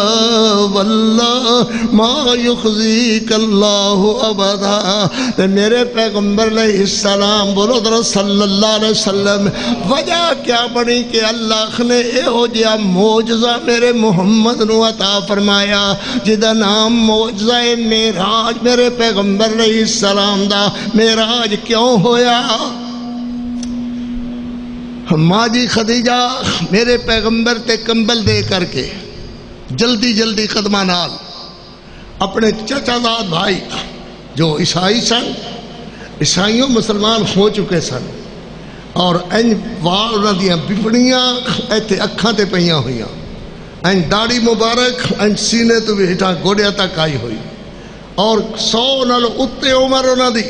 واللہ ما یخزیک اللہ ابدا. میرے پیغمبر علیہ السلام بولو در صلی اللہ علیہ وسلم وجہ کیا بنی کہ اللہ نے اے ہو جیا معجزہ میرے محمد نو عطا فرمایا جدا نام معجزہ معراج. میرے پیغمبر علیہ السلام دا معراج کیوں ہویا؟ ماں جی خدیجہ میرے پیغمبر تے کمبل دے کر کے جلدی جلدی قدمہ نال اپنے چچا زاد بھائی جو عیسائی سن، عیسائیوں مسلمان ہو چکے سن، اور این وال انہاں دیاں بپڑیاں ایتھے اکھاں تے پئیاں ہوئیاں، این داڑھی مبارک این سینے تو بھی ہٹا گوڑیاں تک آئی ہوئی، اور 100 نال اتے عمر انہاں دی.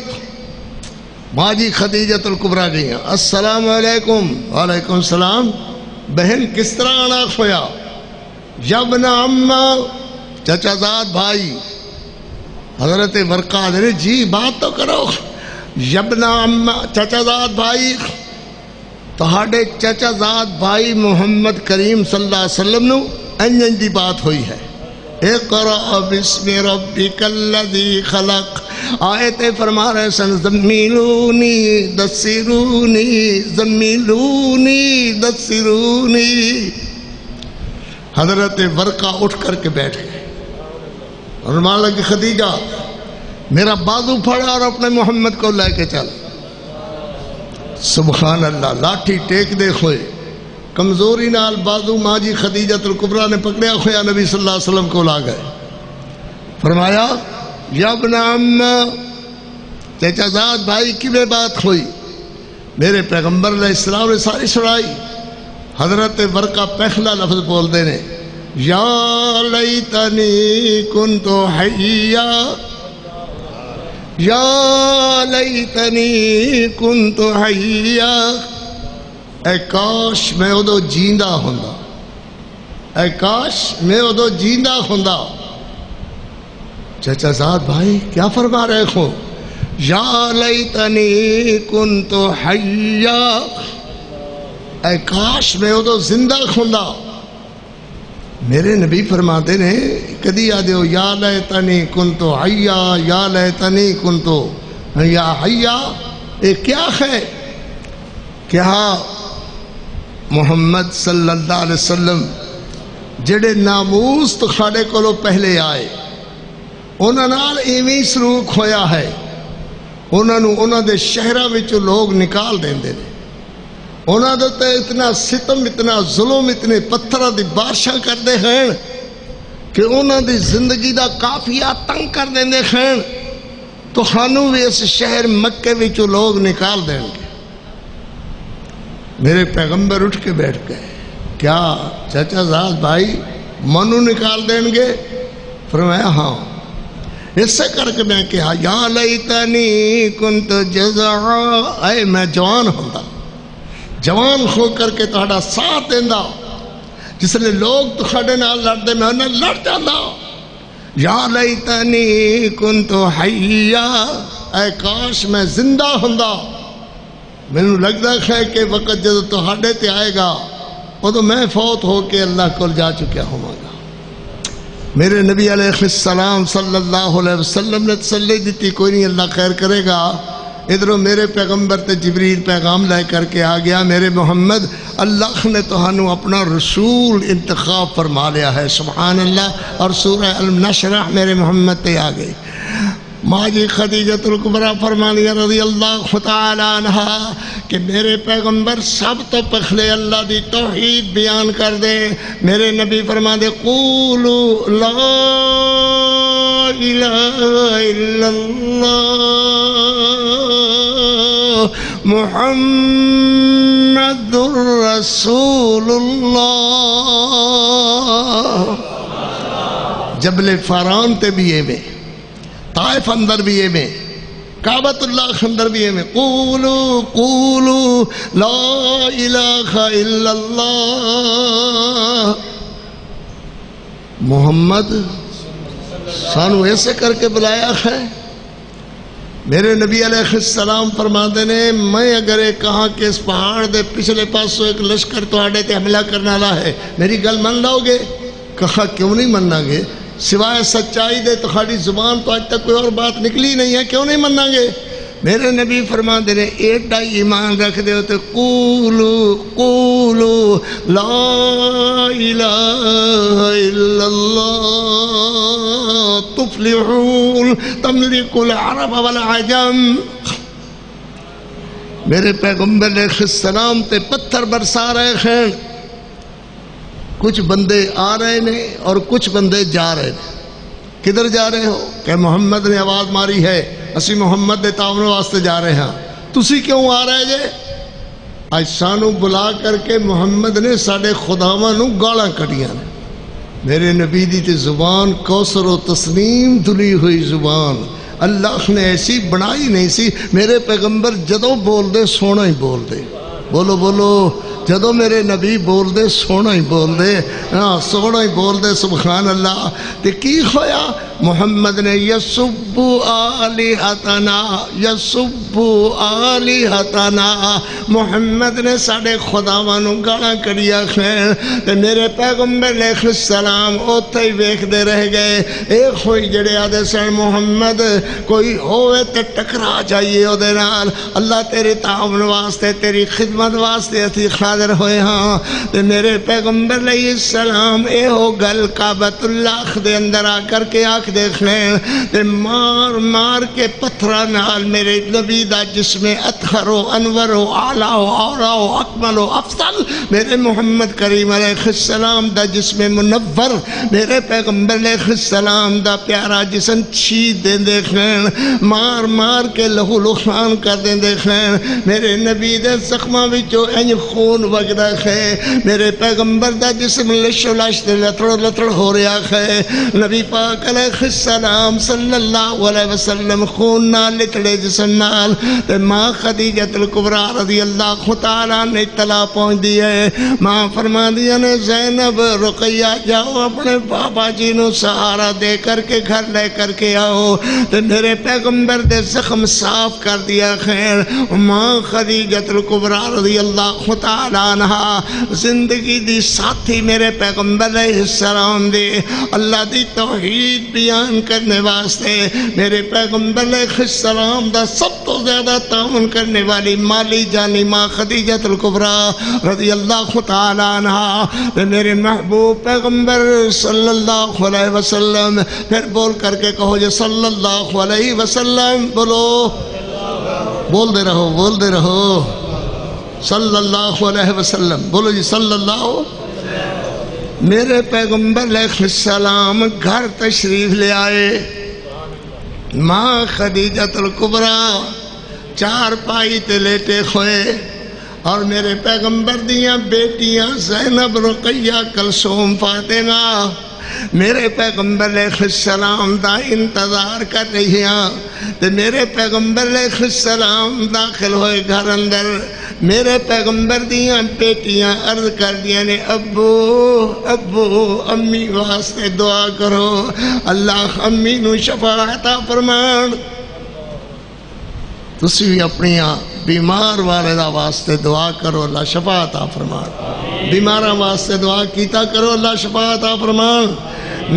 ماں جی خدیجۃ الکبریٰ گئیاں السلام علیکم. وعلیکم السلام. بہن کس طرح آنا ہویا؟ یابن عمہ چچا زاد بھائی. حضرت ورقہ دے جی بات تو کرو. یابن عمہ چچا زاد بھائی، تہاڈے چچا زاد بھائی محمد کریم صلی اللہ علیہ وسلم نو انج دی بات ہوئی ہے. اقرأ بسم ربک الذی خلق. آیت فرما رہے سن زمیلونی دسرونی زمیلونی دسرونی. حضرت ورقہ اٹھ کر کے بیٹھ گئے اور مان لگی خدیجہ میرا بازو پھڑا اور اپنے محمد کو لے کے چل. سبحان اللہ. لاٹھی ٹیک دے ہوئے کمزوری نال بازو ماں جی خدیجۃ الکبریٰ نے پکڑیا ہوا نبی صلی اللہ علیہ وسلم کو لا گئے. فرمایا یا ابن عم چچا زاد بھائی کی میں بات ہوئی. میرے پیغمبر علیہ السلام نے ساری سنائی. حضرت ورقہ پہلا لفظ بول دے نے یا لیتنی کنت حیا یا لیتنی کنت حیا. اے کاش میں ادو جیندہ ہوندا اے کاش میں ادو جیندہ ہوندا. چچا زاد بھائی کیا فرما رہے ہو؟ یا لیتنی کنت حیا اے کاش میں ادو زندہ ہوندا. میرے نبی فرماتے نے کدی آدھے ہو یا لیتنی کنت حیا یا لیتنی کنت یا حیا. یہ کیا ہے؟ کیا محمد صلی اللہ علیہ وسلم جڑے ناموس تخاڑے کولو پہلے آئے انہاں نال ایویں سلوک ہویا ہے. انہاں دے شہراں وچوں لوگ نکال دیندے نے. انہاں دے تے اتنا ستم اتنا ظلم اتنے پتھراں دی بارشاں کردے ہیں کہ انہاں دی زندگی دا قافیہ تنگ کر دیندے ہیں. تو خانوں بھی اس شہر مکے وچوں لوگ نکال دیں گے. میرے پیغمبر اٹھ کے بیٹھ گئے. کیا چچا زاد بھائی منو نکال دیں گے؟ فرمایا ہاں. اس سے کر کے میں کہا یا لیتنی کنت جزعا اے میں جوان ہوندا جوان ہو کر کے تہاڈا ساتھ دیندا جس لئے لوگ تہاڈے نال لڑدے میں انہاں لڑ جاندا. یا لیتنی کنت حیا اے کاش میں زندہ ہوندا. مینوں لگدا ہے کہ وقت جدوں تہاڈے تے آئے گا ادو میں فوت ہو کے اللہ کو جا چکیا ہوں گا. میرے نبی علیہ السلام صلی اللہ علیہ وسلم نے تسلی دیتی کوئی نہیں اللہ خیر کرے گا. ادھروں میرے پیغمبر تے جبریل پیغام لے کر کے آ گیا میرے محمد اللہ نے تہانوں اپنا رسول انتخاب فرما لیا ہے. سبحان اللہ. اور سورہ النشرح میرے محمد تے آ گئی. ماں جی خدیجۃ الکبریٰ فرمانی رضی اللہ تعالی عنہ کہ میرے پیغمبر سب تو پہلے اللہ دی توحید بیان کر دے. میرے نبی فرما دے قولوا لا الہ الا اللہ محمد رسول اللہ. جبل فاران تے بھی یہ میں طائف اندر بھی یہ میں کعبۃ اللہ اندر بھی یہ میں قولوا لا الہ الا اللہ. محمد سانو ایسے کر کے بلایا ہے. میرے نبی علیہ السلام فرماتے نے میں اگر ایک کہاں کہ اس پہاڑ دے پچھلے پاسوں ایک لشکر تو آڑے تے حملہ کرنا لا ہے میری گل من لاؤ گے؟ کہا کیوں نہیں مننا گے؟ سوائے سچائی دے تہاڈی زبان تو آج تک کوئی اور بات نکلی نہیں ہے کیوں نہیں مننا گے؟ میرے نبی فرما دے رہے ایڈا ایمان رکھ دے ہوتے قولوا لا الہ الا اللہ تفلحون تملک العرب والعجم. میرے پیغمبر علیہ السلام تے پتھر برسا رہے ہیں. کچھ بندے آ رہے ہیں اور کچھ بندے جا رہے ہیں. کدھر جا رہے ہو؟ کہ محمد نے آواز ماری ہے اسی محمد دے تاون واسطے جا رہے ہیں. تسی کیوں آ رہے جے؟ اج سانو بلا کر کے محمد نے ساڈے خداواں نو گالاں کڈیاں نے. میرے نبی دی تے زبان کوثر و تسنیم دھلی ہوئی زبان اللہ نے ایسی بنائی نہیں سی. میرے پیغمبر جدوں بول دے سونا ہی بول دے. بولو بولو جدو میرے نبی بول دے سونا ہی بول دے، سونا ہی بول دے سبحان اللہ۔ تے کی ہویا؟ محمد نے یسبو آلہتنا، یسبو آلہتنا، محمد نے ساڑے خداوانوں گانا کریا خیر۔ تے میرے پیغمبر علیہ السلام اوتھے ہی ویکھ دے رہ گئے۔ ایک ہوئی جڑے آدھے سن محمد کوئی ہوئے تے ٹکرا جائیے او دے نال، اللہ تیرے تعاون واسطے تیری خدمت واسطے اسی حاضر ہوئے ہاں۔ تے میرے پیغمبر علیہ السلام اے ہو گل کعبۃ اللہ دے اندر آ کر کے آنکھ دیکھ لیں تے مار مار کے پتھرا نال میرے نبی دا جسم اطہر و انور و اعلیٰ و اولا و اکمل و افضل میرے محمد کریم علیہ السلام دا جسم منور میرے پیغمبر علیہ السلام دا پیارا جسم چھید دیں دیکھیں، مار مار کے لہو لخان کر دیں دیکھیں، میرے نبی دے زخمہ وچوں انج خون وگدا ہے، میرے پیغمبر دا جسم لشو لش دے لتڑ لتڑ ہو رہا ہے، نبی پاک علیہ السلام صلی اللہ علیہ وسلم خون نال لتڑے جسم نال، تے ماں خدیجۃ الکبریٰ رضی اللہ تعالیٰ نے اطلاع پہنچ دی ہے، ماں فرما دیا نے زینب رقیہ جاؤ اپنے بابا جی نو سہارا دے کر کے گھر لے کر کے آؤ، تے میرے پیغمبر دے زخم صاف کر دیا خیر۔ ماں خدیجۃ الکبریٰ رضی اللہ تعالیٰ عنہ زندگی دی ساتھی میرے پیغمبر علیہ السلام دے اللہ دی توحید بیان کرنے واسطے میرے پیغمبر علیہ السلام دا سب تو زیادہ تعاون کرنے والی مالی جانی ماں خدیجۃ الکبریٰ رضی اللہ تعالیٰ عنہ میرے محبوب پیغمبر صلی اللہ علیہ وسلم، پھر بول کر کے کہو جی صلی اللہ علیہ وسلم، بولو، بول دے رہو، بول دے رہو، صلی اللہ علیہ وسلم، بولو جی صلی اللہ۔ میرے پیغمبر علیہ السلام گھر تشریف لے آئے، ماں خدیجۃ الکبریٰ چار پائی تے لیٹے ہوئے اور میرے پیغمبر دیاں بیٹیاں زینب رقیہ کلثوم فاطمہ میرے پیغمبر علیہ السلام دا انتظار کر رہی ہیں، تے میرے پیغمبر علیہ السلام داخل ہوئے گھر اندر، میرے پیغمبر دیاں بیٹیاں عرض کر دیا نے ابو ابو امی واسطے دعا کرو، اللہ امی نو شفاعت عطا فرمان۔ تسی بھی اپنی بیمار والدہ واسطے دعا کرو اللہ شفاعت عطا فرمان، بیماراں واسطے دعا کیتا کرو اللہ شفاعت عطا فرمان۔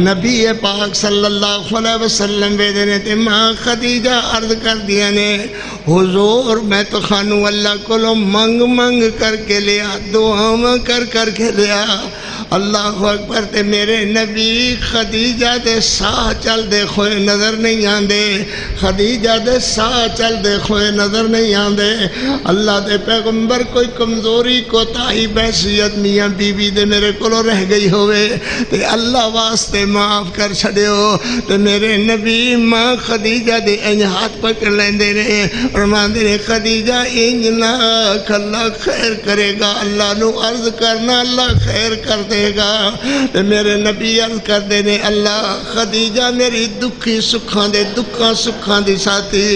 نبی پاک صلی اللہ علیہ وسلم ویدنے تے ماں خدیجہ عرض کر دیا نے حضور میں تو خانو اللہ کو منگ منگ کر کے لیا، دعا کر کر کے لیا، اللہ اکبر تے میرے نبی خدیجہ دے ساہ چل دے خوئے نظر نہیں آندے، خدیجہ دے ساہ چل دے خوئے نظر نہیں آندے، اللہ دے پیغمبر کوئی کمزوری کو تاہی بحثیت میاں بی بی دے میرے کلو رہ گئی ہوئے تے اللہ واسطے معاف کر چھڑے ہو، تے میرے نبی ماں خدیجہ دے انج ہاتھ پکڑ لیندے نے اور ماں دے خدیجہ انج نہ اللہ خیر کرے گا، اللہ نو عرض کرنا اللہ خیر کر دے گا، تے میرے نبی عرض کر دے نے اللہ خدیجہ میری دکھی سکھاں دے دکھاں سکھاں دی ساتھی،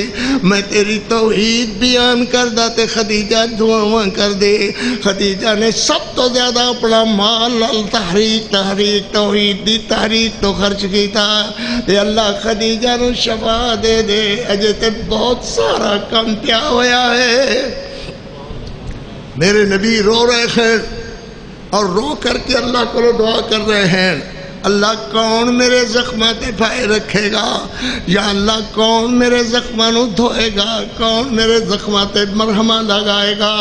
میں تیری توحید بیان کر دا تے خدیجہ دعاواں کر دے۔ خدیجہ نے سب تو زیادہ اپنا مال تحریک توحید دی تحریک تو خرچ کی تھا، تے اللہ خدیجہ نو شفا دے دے، اجے تے بہت سارا کم پیا ہویا ہے۔ میرے نبی رو رہے ہیں اور رو کر کے اللہ کو دعا کر رہے ہیں، اللہ کون میرے زخمات پائے رکھے گا، یا اللہ کون میرے زخمانوں دھوئے گا، کون میرے زخمات مرہمہ لگائے گا،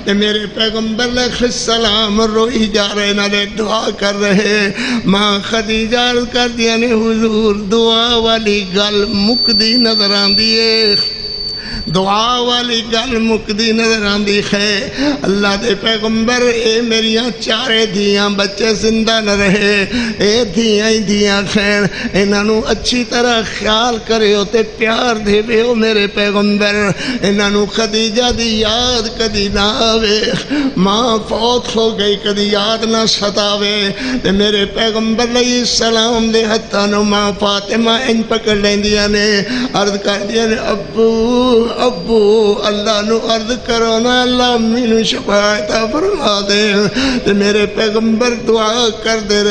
کہ میرے پیغمبر علیہ السلام روئی جا رہے نالے دعا کر رہے۔ ماں خدیجہ عرض کر دیا نے حضور دعا والی گل مکدی نظر آن دیئے، دعا والی گل مکدی نظر آندی ہے، اللہ دے پیغمبر اے میریاں چارے دھیاں بچے زندہ نہ رہے، اے دھیاں ہی دھیاں خیر، انہوں اچھی طرح خیال کرے ہوتے پیار دے بے ہو میرے پیغمبر، انہوں خدیجہ دی یاد کدی نہ آوے، ماں فوت ہو گئی کدی یاد نہ ستاوے، تے میرے پیغمبر علیہ السلام دے ہتھانوں ماں فاطمہ ان پکڑ لیں دیا نے عرض کر دیا نے ابو ابو اللہ نو عرض کرو نا اللہ امی نو شفاعت فرما دے تے میرے پیغمبر دعا کر دے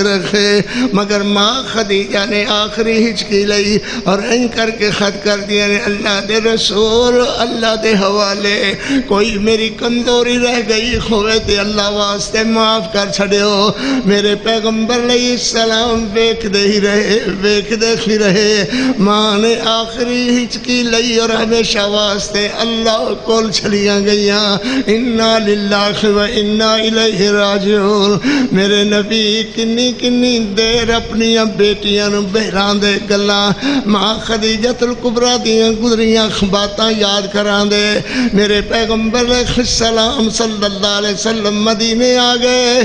رکھے مگر ماں خدیجہ نے آخری ہچکی لئی اور این کر کے خط کر دیا نے اللہ دے رسول اللہ دے حوالے کوئی میری کمزوری رہ گئی ہوئے تے اللہ واسطے معاف کر چھڑیو میرے پیغمبر علیہ السلام ویکھ دے ہی رہے ماں نے آخری ہچکی لئی اور ہمیشہ واسطے اللہ کول چھلیاں گئیاں انا للہ و انا الیہ راجعون میرے نبی کنی دیر اپنی بیٹیاں نو بہران دے گلاں ماں خدیجۃ الکبریٰ دیاں گزریاں باتاں یاد کران دے میرے پیغمبر علیہ السلام صلی اللہ علیہ وسلم مدینے آ گئے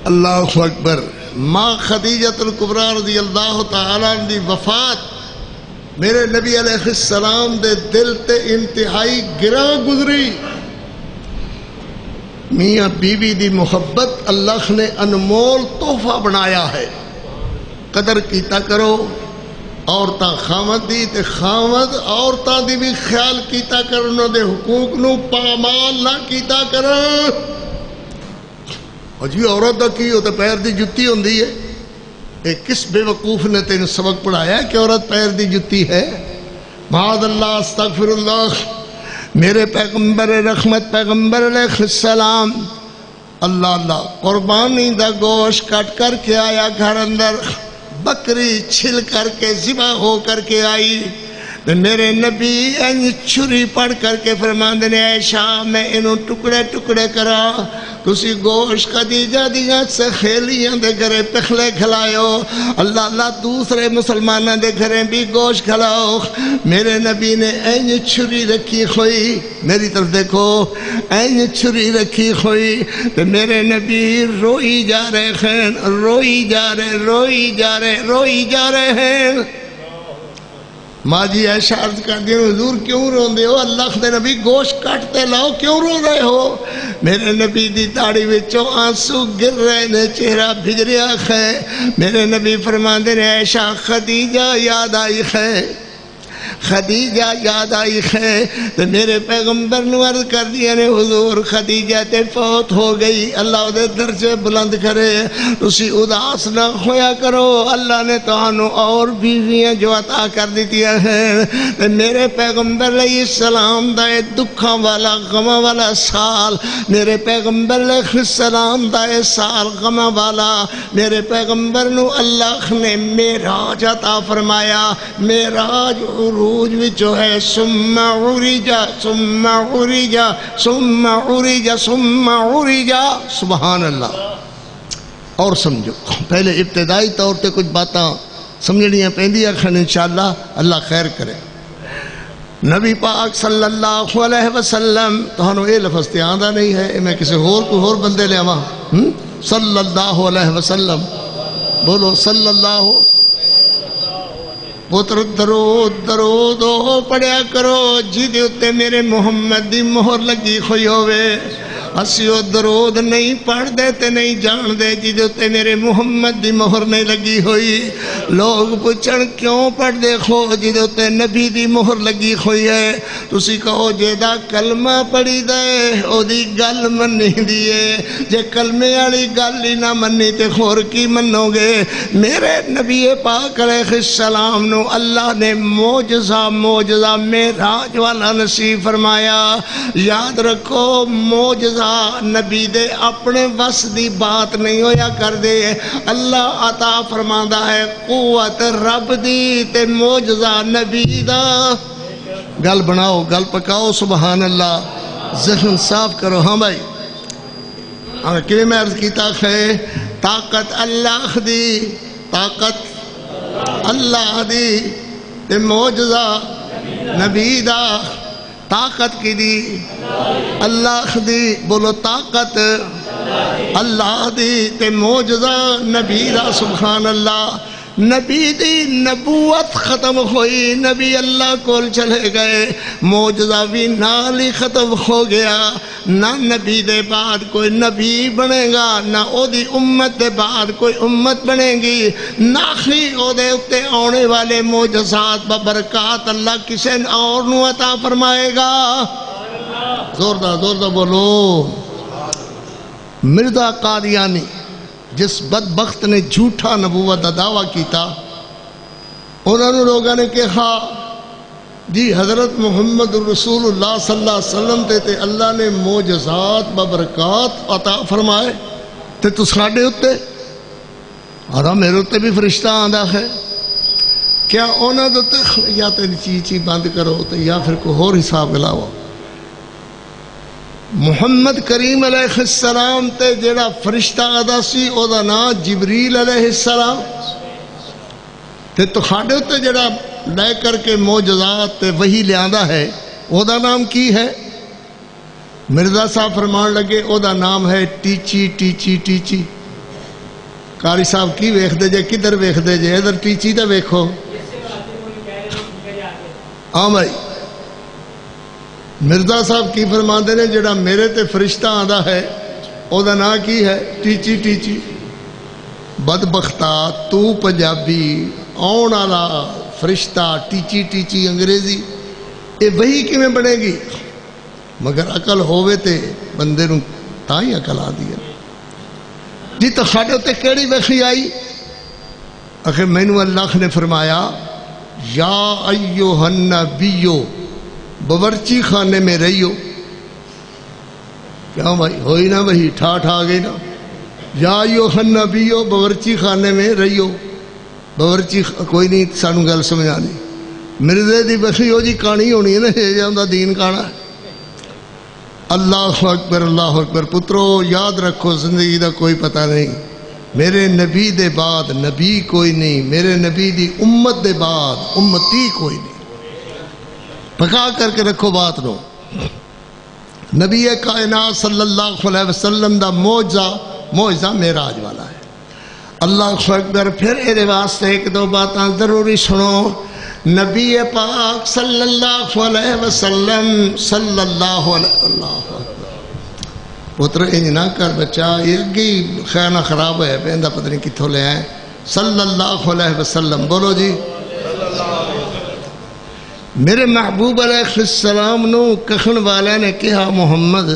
اللہ اکبر ماں خدیجۃ الکبریٰ رضی اللہ تعالیٰ عنہ دی وفات میرے نبی علیہ السلام دے دل تے انتہائی گراں گزری میاں بیوی دی محبت اللہ نے انمول تحفہ بنایا ہے قدر کیتا کرو عورتاں خامد دی تے خامد عورتاں دی بھی خیال کیتا کرو انہوں دے حقوق نو پامال نہ کیتا کرو اور جی عورت دا کی ہوتا پیر دی جتی ہوندی ہے ایک کس بے وقوف نے تین سبق پڑھایا کہ عورت پیر دی جتی ہے معاذ اللہ استغفر اللہ میرے پیغمبر رحمت پیغمبر علیہ السلام اللہ قربانی دا گوشت کٹ کر کے آیا گھر اندر بکری چھل کر کے ذبح ہو کر کے آئی میرے نبی ان چھری پڑھ کر کے فرماندے نے عائشہ میں انہوں ٹکڑے کرا تسی گوشت خدیجہ دیاں سخیلیاں دے گھرے پخلے کھلائیو اللہ دوسرے مسلمانہ دے گھرے بھی گوشت کھلاؤ میرے نبی نے این چھری رکھی ہوئی میری طرف دیکھو این چھری رکھی ہوئی تو میرے نبی روئی جا رہے ہیں ماں جی عائشہ عرض کر دی حضور کیوں رون دے ہو اللہ دے نبی گوشت کاٹتے لاؤ کیوں رو رہے ہو میرے نبی دی داڑھی وچوں آنسو گر رہے نے چہرہ بھج رہا ہے میرے نبی فرماندے نے عائشہ خدیجہ یاد آئی ہے تو میرے پیغمبر نے عرض کر دیا نے حضور خدیجہ تے فوت ہو گئی اللہ دے درجے بلند کرے تسی اداس نہ ہویا کرو اللہ نے تانوں اور بیویاں جو عطا کر دیتی ہیں تو میرے پیغمبر علیہ السلام دا دکھاں والا غماں والا سال میرے پیغمبر علیہ السلام دا سال غماں والا میرے پیغمبر نو اللہ نے معراج عطا فرمایا معراج عروج وچو ہے ثم عرج سبحان اللہ اور سمجھو پہلے ابتدائی طور تے کچھ باتاں سمجھنیاں پہندی آخر انشاءاللہ اللہ خیر کرے نبی پاک صلی اللہ علیہ وسلم تو ہنو اے لفظ تے آندہ نہیں ہے میں کسی کوئی اور بندے لے آواں صلی اللہ علیہ وسلم بولو صلی اللہ پتر درود پڑھیا کرو جی دے اتے میرے محمد دی مہر لگی ہوئی ہوئے اسیو درود نہیں پڑھ دیتے نہیں جان دے جی دے اتے میرے محمد دی مہر نہیں لگی ہوئی لوگ پوچھن کیوں پڑھ دیکھو جی دے اتے نبی دی مہر لگی ہوئی ہے تسی کہو جے دا کلمہ پڑھی دے او دی گل منی دیئے جے کلمے والی گل ہی نہ منی تے خور کی منو گے میرے نبی پاک علیہ السلام نو اللہ نے معجزہ معراج والا نصیب فرمایا یاد رکھو معجزہ نبی دے اپنے وس دی بات نہیں ہویا کر دے اللہ عطا فرماندہ ہے قوت رب دی تے معجزہ نبی دا گل بناؤ گل پکاؤ سبحان اللہ ذہن صاف کرو ہاں بھائی کیویں میں عرض کیتا ہے طاقت اللہ دی تے معجزہ نبی دا طاقت کی دی اللہ دی بولو طاقت اللہ دی تے معجزہ نبی دا سبحان اللہ نبی دی نبوت ختم ہوئی، نبی اللہ کول چلے گئے، معجزہ بھی نال ہی ختم ہو گیا۔ نہ نبی دے بعد کوئی نبی بنے گا، نہ او دی امت دے بعد کوئی امت بنے گی، نہ ہی او دے اتے آنے والے معجزات ببرکات اللہ کسے اور نو عطا فرمائے گا۔ زوردہ بولو۔ مرزا قادیانی جس بدبخت نے جھوٹا نبوت دا دعویٰ کیتا، انہوں نے لوگوں نے کہا جی حضرت محمد رسول اللہ صلی اللہ علیہ وسلم تے اللہ نے معجزات ببرکات عطا فرمائے تے تو ساڑھے ہوتے اور میرے ہوتے بھی فرشتہ آندہ ہے، کیا انہوں نے یا تیری چیچی بند کرو یا پھر کوئی اور حساب گلاو؟ محمد کریم علیہ السلام تے جیڑا فرشتہ آدھا سی او دا نام جبریل علیہ السلام تے تو کھاڑے تے جیڑا لے کر کے معجزات تے وہی لے آندہ ہے او دا نام کی ہے؟ مرزا صاحب فرمان لگے او دا نام ہے ٹیچی ٹیچی ٹیچی۔ قاری صاحب کی ویکھ دے جے، کدھر ویکھ دے جے؟ ادھر ٹیچی تے ویکھو۔ ہاں بھائی مرزا صاحب کی فرماندے نے جڑا میرے تے فرشتہ آندہ ہے او دا نام کی ہے؟ ٹیچی ٹیچی۔ بدبختہ تو پنجابی آن والا فرشتہ ٹیچی ٹیچی انگریزی اے وہی کیویں بنے گی؟ مگر عقل ہووے تے بندے نوں تاں ہی عقل آندی ہے۔ جی تو ساڈے تے کیڑی وحی آئی؟ آخر مینوں اللہ نے فرمایا یا ایھا النبیو باورچی خانے میں رہیو۔ کیا بھائی ہوئی نا وہی ٹھاٹھ آ گئی نا؟ یا ایھا النبیو باورچی خانے میں رہیو۔ باورچی کوئی نہیں سانو گل سمجھانی، مرزے دی وحی ہو جی کہانی ہونی ہے نا، یہ جاندہ دین کہنا ہے۔ اللہ اکبر اللہ اکبر۔ پترو یاد رکھو زندگی دا کوئی پتہ نہیں، میرے نبی دے بعد نبی کوئی نہیں، میرے نبی دی امت دے بعد امتی کوئی نہیں۔ پکا کر کے رکھو بات نو۔ نبی کائنات صلی اللہ علیہ وسلم دا معجزہ معراج والا ہے۔ اللہ اکبر۔ پھر اے واسطے ایک دو باتاں ضروری سنو۔ نبی پاک صلی اللہ علیہ وسلم صلی اللہ علیہ پتر انج نہ کر بچہ، یہ گی خیانہ خراب ہے پہندہ پتہ نہیں کتھوں لے آئے۔ صلی اللہ علیہ وسلم بولو جی۔ میرے محبوب علیہ السلام نو کخن والا نے کہا محمد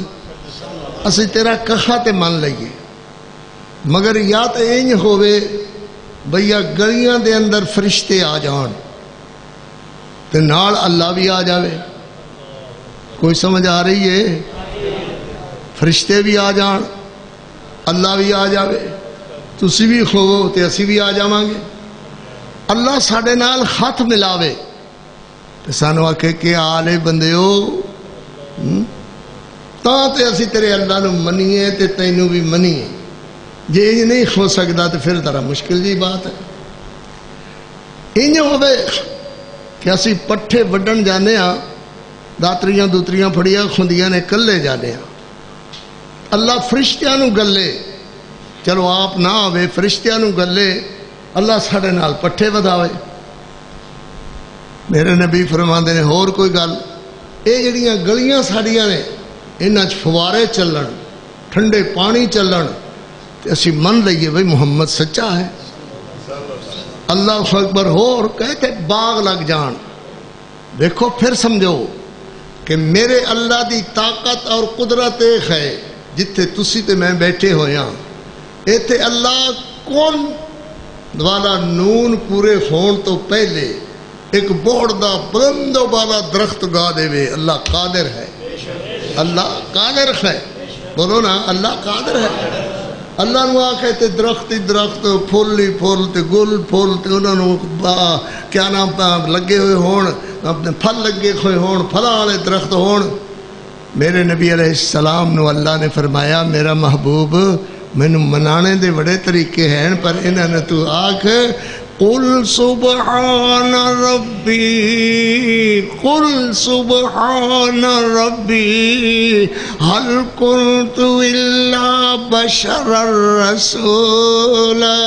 اسی تیرا کخا تے من لئیے، مگر یا تے انج ہوئے بھیا گلیاں دے اندر فرشتے آ جان تے نال اللہ بھی آ جاوے۔ کوئی سمجھ آ رہی ہے؟ فرشتے بھی آ جان، اللہ بھی آ جاوے، تسی بھی کھوو تے اسی بھی آ جاواں گے۔ اللہ ساڑے نال ہاتھ ملاوے تے سانو آکھے کہ آلے بندے ہو تاں تے اسی تیرے اللہ نو منیے تے تینوں بھی منیے۔ جے انج نہیں ہو سکتا تو پھر ذرا مشکل جی بات ہے۔ انج ہوئے کہ اسی پٹھے وڈن جانے ہاں، داتریاں دوتریاں پھڑیاں کھندیاں نے کلے جانے ہاں، اللہ فرشتیاں نو گلے، چلو آپ نہ آوے فرشتیاں نو گلے، اللہ ساڑے نال پٹھے وداوے۔ میرے نبی فرماندے نے اور کوئی گل، اے جڑیاں گلیاں ساڑیاں نے انہاں فوارے چلن، ٹھنڈے پانی چلن تے اسی من لئیے بھئی محمد سچا ہے۔ اللہ اکبر ہو اور کہتے باغ لگ جان۔ دیکھو پھر سمجھو کہ میرے اللہ دی طاقت اور قدرت ایک ہے، جتھے تسی تے میں بیٹھے ہویا ایتھے اللہ کون والا نون پورے ہون تو پہلے ایک بوڑ دا بلند والا درخت گا دے وے۔ اللہ قادر ہے، اللہ قادر ہے، بولو نا اللہ قادر ہے۔ اللہ نو آکھے تے درخت درخت، پھول ہی پھول تے گل پھول تے انہوں نے کیا نام لگے ہوئے ہون، اپنے پھل لگے ہوئے ہون، پھلاں والے درخت ہون۔ میرے نبی علیہ السلام نو اللہ نے فرمایا میرا محبوب مینوں منانے دے بڑے طریقے ہیں، پر انہوں نے تو آکھ قل سبحان ربی، قل سبحان ربی هل كنت الا بشرا رسولا۔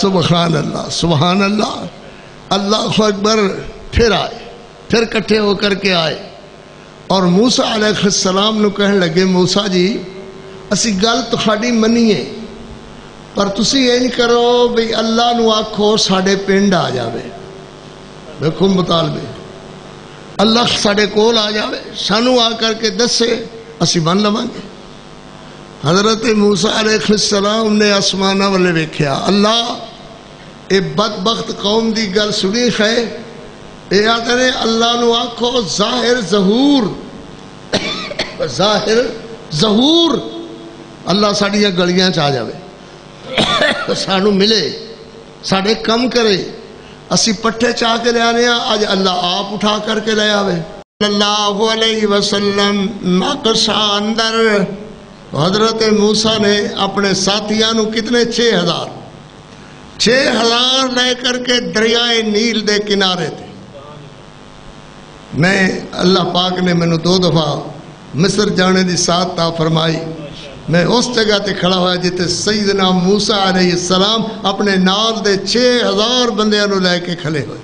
سبحان اللہ سبحان اللہ اللہ اکبر. پھر آئے, پھر کٹھے ہو کر کے آئے اور موسیٰ علیہ السلام نو کہنے لگے موسیٰ جی اسی گل تہاڈی منیے پر تسی این کرو بھئی اللہ نو آکھو ساڈے پنڈ آ جاوے. دیکھو مطالبے اللہ ساڈے کول آ جاوے سانو آ کر کے دسے اسی من لواں گے. حضرت موسیٰ علیہ السلام نے آسمانہ والے ویکھیا اللہ اے بدبخت قوم دی گل سنی ہے اے آتے نے اللہ نو آکھو ظاہر ظہور ظاہر ظہور اللہ ساڑیاں گلیاں چاہ جاوے سانو ملے ساڑے کم کرے اسی پٹھے چاہ کے لے آنے آج اللہ آپ اٹھا کر کے لے آوے. اللہ علیہ وسلم ناقشہ اندر حضرت موسیٰ نے اپنے ساتھیاں نو کتنے 6,000 لے کر کے دریائے نیل دے کنارے تھے. میں اللہ پاک نے میں نے 2 دفعہ مصر جانے دی ساتھ تا فرمائی. میں اس جگہ تے کھڑا ہوا جتے سیدنا موسیٰ علیہ السلام اپنے نال دے 6,000 بندیاں نو لے کے کھلے ہوئے.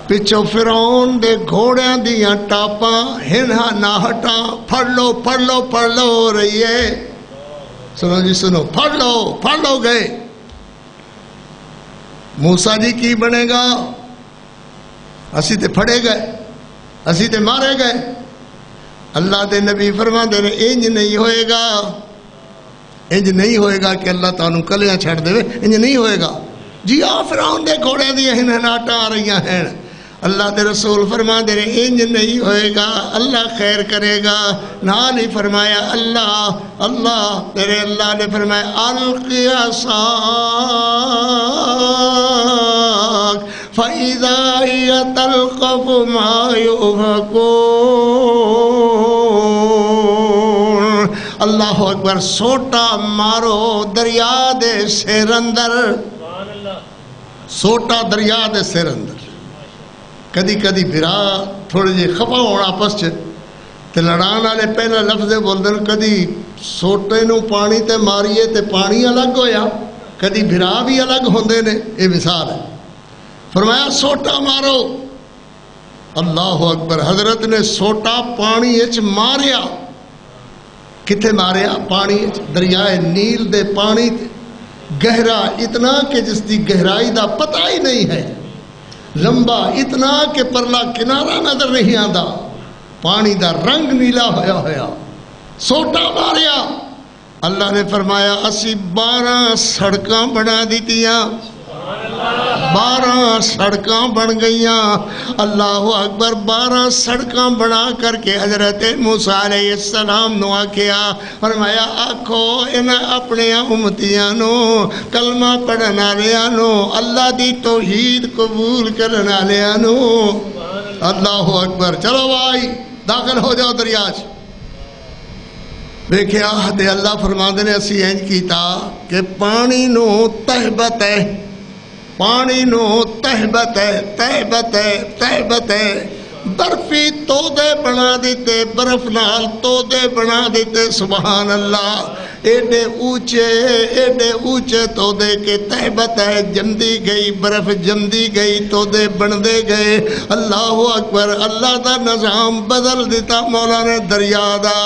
پچھو فرعون دے گھوڑیاں دیاں ٹاپاں ہنہا ناہٹاں پڑھ لو ہو رہی ہے. سنو جی سنو پڑھ لو گئے. موسیٰ جی کی بنے گا اسی تے پھڑے گئے اسی تے مارے گئے. اللہ دے نبی فرما دے انج نہیں ہوئے گا کہ اللہ تعالیٰ کلیاں چھڑ دے انج نہیں ہوئے گا. جی فرعون دے گھوڑے دیاں ہنہناٹاں آ رہی ہیں. اللہ دے رسول فرما دے انج نہیں ہوئے گا اللہ خیر کرے گا. نال ہی فرمایا اللہ تیرے اللہ نے فرمایا القی عصاک فَإِذَا هِيَ تَلْقَفُ مَا يُؤْفَكُونَ. اللہ اکبر. سوٹا مارو دریا دے سر اندر سوٹا دریا دے سر اندر. کدی بھرا تھوڑے جی خفا ہونا آپس تے لڑان والے پہلا لفظ بولدن کدی سوٹے نو پانی تے ماریے تے پانی الگ ہویا کدی بھرا بھی الگ ہوندے نے. یہ مثال ہے. فرمایا سوٹا مارو. اللہ اکبر. حضرت نے سوٹا پانی اچ ماریا. کتھے ماریا؟ پانی اچ. دریائے نیل دے پانی گہرا اتنا کہ جس دی گہرائی دا پتہ ہی نہیں ہے. لمبا اتنا کہ پرلا کنارہ نظر نہیں آندا. پانی دا رنگ نیلا ہویا سوٹا ماریا. اللہ نے فرمایا اسی 12 سڑکاں بنا دیتیاں. 12 سڑکاں بن گئیاں. اللہ اکبر. 12 سڑکاں بنا کر کے حضرت موسیٰ علیہ السلام نو آکھیا فرمایا آکھو انہاں اپنے امتیاں نو کلمہ پڑھن والیاں نو اللہ دی توحید قبول کرن والیاں نو. اللہ اکبر. چلو بھائی داخل ہو جاؤ دریا چ. دیکھیا تے اللہ فرماندے نے اسی انج کیتا کہ پانی نو تہبت ہے پانی نو تہبت ہے برفی تودے بنا دیتے برف نال تودے بنا دیتے. سبحان اللہ. ایڈے اونچے تودے کے تہبت ہے جمدی گئی برف جمدی گئی تودے بندے گئے. اللہ اکبر. اللہ دا نظام بدل دیتا مولا نے دریا دا.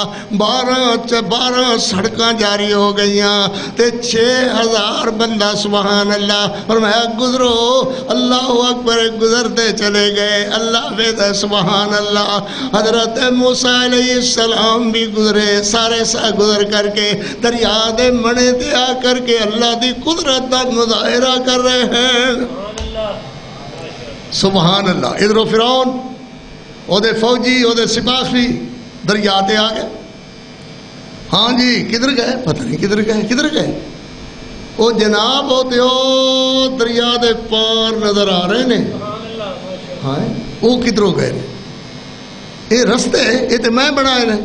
12 سڑکاں جاری ہو گئیاں تے 6,000 بندہ سبحان اللہ فرمایا گزرو. اللہ اکبر. گزرتے چلے گئے. اللہ ویدہ سبحان اللہ. حضرت موسیٰ علیہ السلام بھی گزرے. سارے گزر کر کے دریا دے منے تے آ کر کے اللہ دی قدرت دا مظاہرہ کر رہے ہیں. سبحان اللہ. ادھر فرعون او دے فوجی او دے سپاہی دریا تے آ گئے. ہاں جی کدھر گئے پتہ نہیں کدھر گئے. او جناب ہوتے ہو دریا دے پار نظر آ رہے نے. ہاں وہ کدھروں گئے نے. یہ رستے یہ تو میں بنائے نے.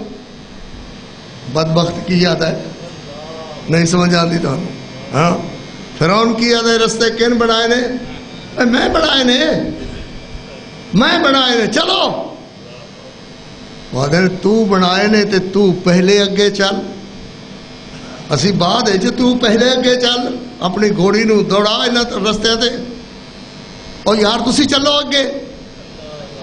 بدبخت کی یاد ہے نہیں سمجھ آتی تو. ہاں فرعون کی یاد ہے رستے کن بنائے نے. میں بنائے نے. چلو وعدے تو بنائے نے تے تو پہلے اگے چل. اسی بعد ہے جو تو پہلے اگے چل. اپنی گھوڑی نو دوڑا انہاں رستے تے او یار تسی چلو اگے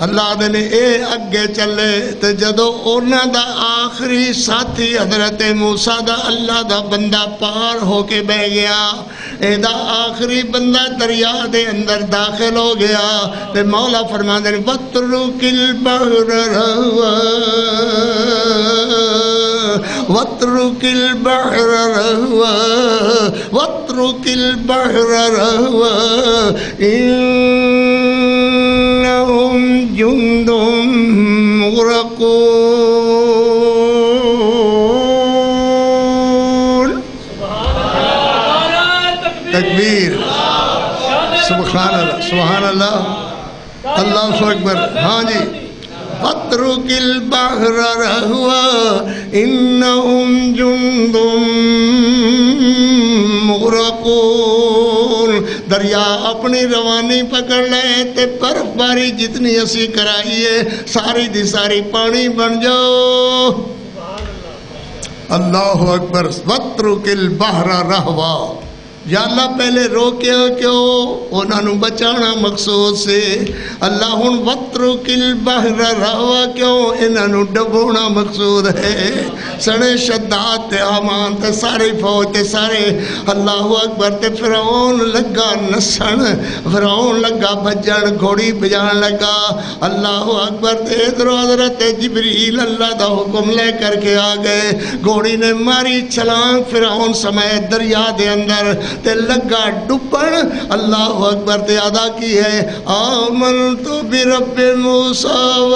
اللہ نے اے اگے چلے تے جدو انہاں دا آخری ساتھی حضرت موسیٰ دا اللہ دا بندہ پار ہو کے بہ گیا اے دا آخری بندہ دریا دے اندر داخل ہو گیا تے مولا فرما دے وَاتْرُكِ الْبَحْرَ رَهْوًا وَاتْرُكِ الْبَحْرَ رَهْوًا وَاتْرُكِ الْبَحْرَ رَهْوًا إِنَّهُمْ جُنْدٌ مُغْرَقُونَ تکبیر سبحان اللہ سبحان اللہ اللہ اکبر ہاں جی وَاتْرُكِ الْبَحْرَ رَهْوًا إِنَّهُمْ جُنْدٌ مُغْرَقُونَ دریا اپنی روانی پکڑ لے تے برف باری جتنی اسی کرائیے ساری دی ساری پانی بن جاؤ اللہ اکبر وَاتْرُكِ الْبَحْرَ رَهْوًا یا اللہ پہلے روکیا کیوں انہاں نو بچانا مقصود سے اللہ ہن وَاتْرُكِ الْبَحْرَ رَهْوًا کیوں انہاں نو ڈبونا مقصود ہے سڑے شداد تے حامان تے سارے فوج تے سارے اللہ اکبر تے فرعون لگا نسن فرعون لگا بجن گھوڑی بجان لگا اللہ اکبر تے ادھر حضرت جبریل اللہ دا حکم لے کر کے آ گئے گھوڑی نے ماری چھلانگ فرعون سمیت دریا دے اندر تے لگا ڈبن اللہ اکبر تے ادا کی ہے آمنت برب موسیٰ و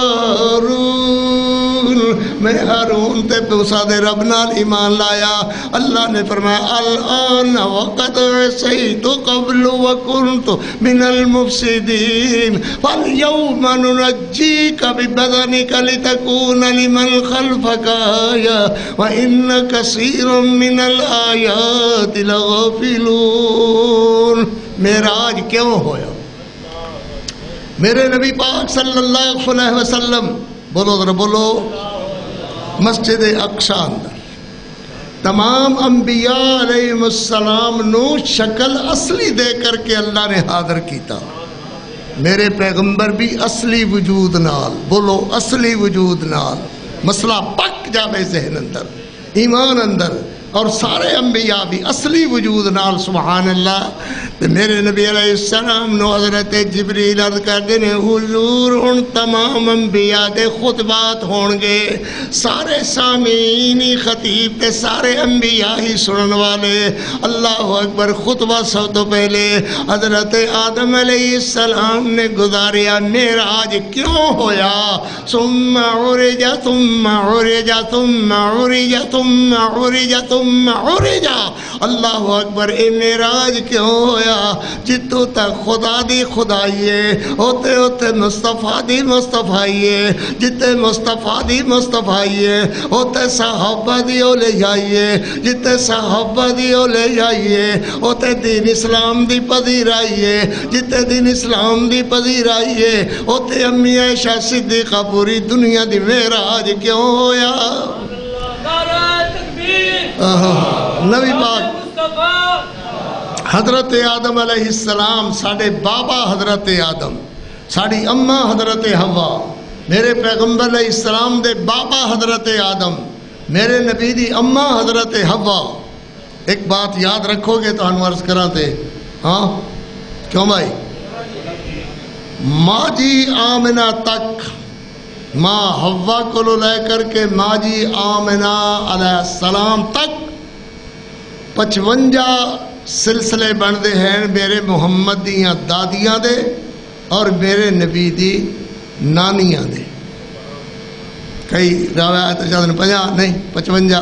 ہارون میں ہارون تے موسیٰ دے رب نال ایمان لایا اللہ نے فرمایا الان وقد عصیت قبل وکنت من المفسدین فالیوم ننجیک ببدنک لتکون لمن خلفک آیا وان کثیرا من الآیات لغافلون معراج کیوں ہویا میرے نبی پاک صلی اللہ علیہ وسلم بولو ذرا بولو مسجد اقصی اندر تمام انبیاء علیہ السلام نو شکل اصلی دے کر کے اللہ نے حاضر کیتا میرے پیغمبر بھی اصلی وجود نال بولو اصلی وجود نال مسئلہ پک جاوے ذہن اندر ایمان اندر اور سارے انبیاء بھی اصلی وجود نال سبحان اللہ میرے نبی علیہ السلام نو حضرت جبریل عرض کر دینے حضور ان تمام انبیاء دے خطبات ہونگے سارے سامعینی خطیب تے سارے انبیاء ہی سنن والے اللہ اکبر خطبہ سب تو پہلے حضرت آدم علیہ السلام نے گزاریا معراج کیوں ہویا ثم عرج ثم عرج ثم عرج ثم عرج ثم عرجا اللہ اکبر اے معراج کیوں ہویا جتوں تک خدا دی خدائیے ہوتے ہوتے مصطفیٰ دی مصطفیٰیے جتے مصطفیٰ دی مصطفیٰیے ہوتے صحابہ دی لے جائیے جتے صحابہ دی لے جائیے ہوتے دین اسلام دی پذیر آئیے جتے دین اسلام دی پذیر آئیے ہوتے امی عائشہ صدیقہ پوری دنیا دی معراج کیوں ہویا نبی پاک حضرت آدم علیہ السلام ساڑھے بابا حضرت آدم ساڑھی اماں حضرت حوا میرے پیغمبر علیہ السلام دے بابا حضرت آدم میرے نبی دی اماں حضرت حوا ایک بات یاد رکھو گے تو انو عرض کراتے ہاں کیوں بھائی ماں جی آمنہ تک ماں حوا کو لے کر کے ماں جی آمنہ علیہ السلام تک 55 سلسلے بن دے ہیں میرے محمد دیاں دادیاں دے اور میرے نبی دی نانیاں دے کئی روایت جادن 50 نہیں 55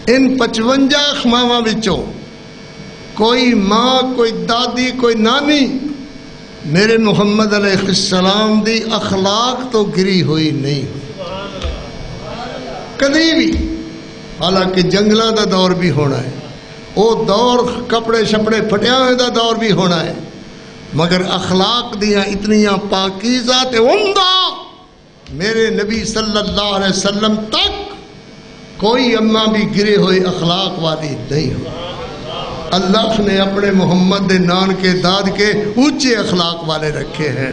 ان 55 خماواں وچوں کوئی ماں کوئی دادی کوئی نانی میرے محمد علیہ السلام دی اخلاق تو گری ہوئی نہیں کدی بھی حالانکہ جنگلہ دا دور بھی ہونا ہے وہ دور کپڑے شپڑے پھٹیا ہوئے دا دور بھی ہونا ہے مگر اخلاق دیاں اتنیاں پاکیزہ تے عمدہ میرے نبی صلی اللہ علیہ وسلم تک کوئی اماں بھی گرے ہوئے اخلاق والی نہیں ہو اللہ نے اپنے محمد دے نان کے داد کے اونچے اخلاق والے رکھے ہیں۔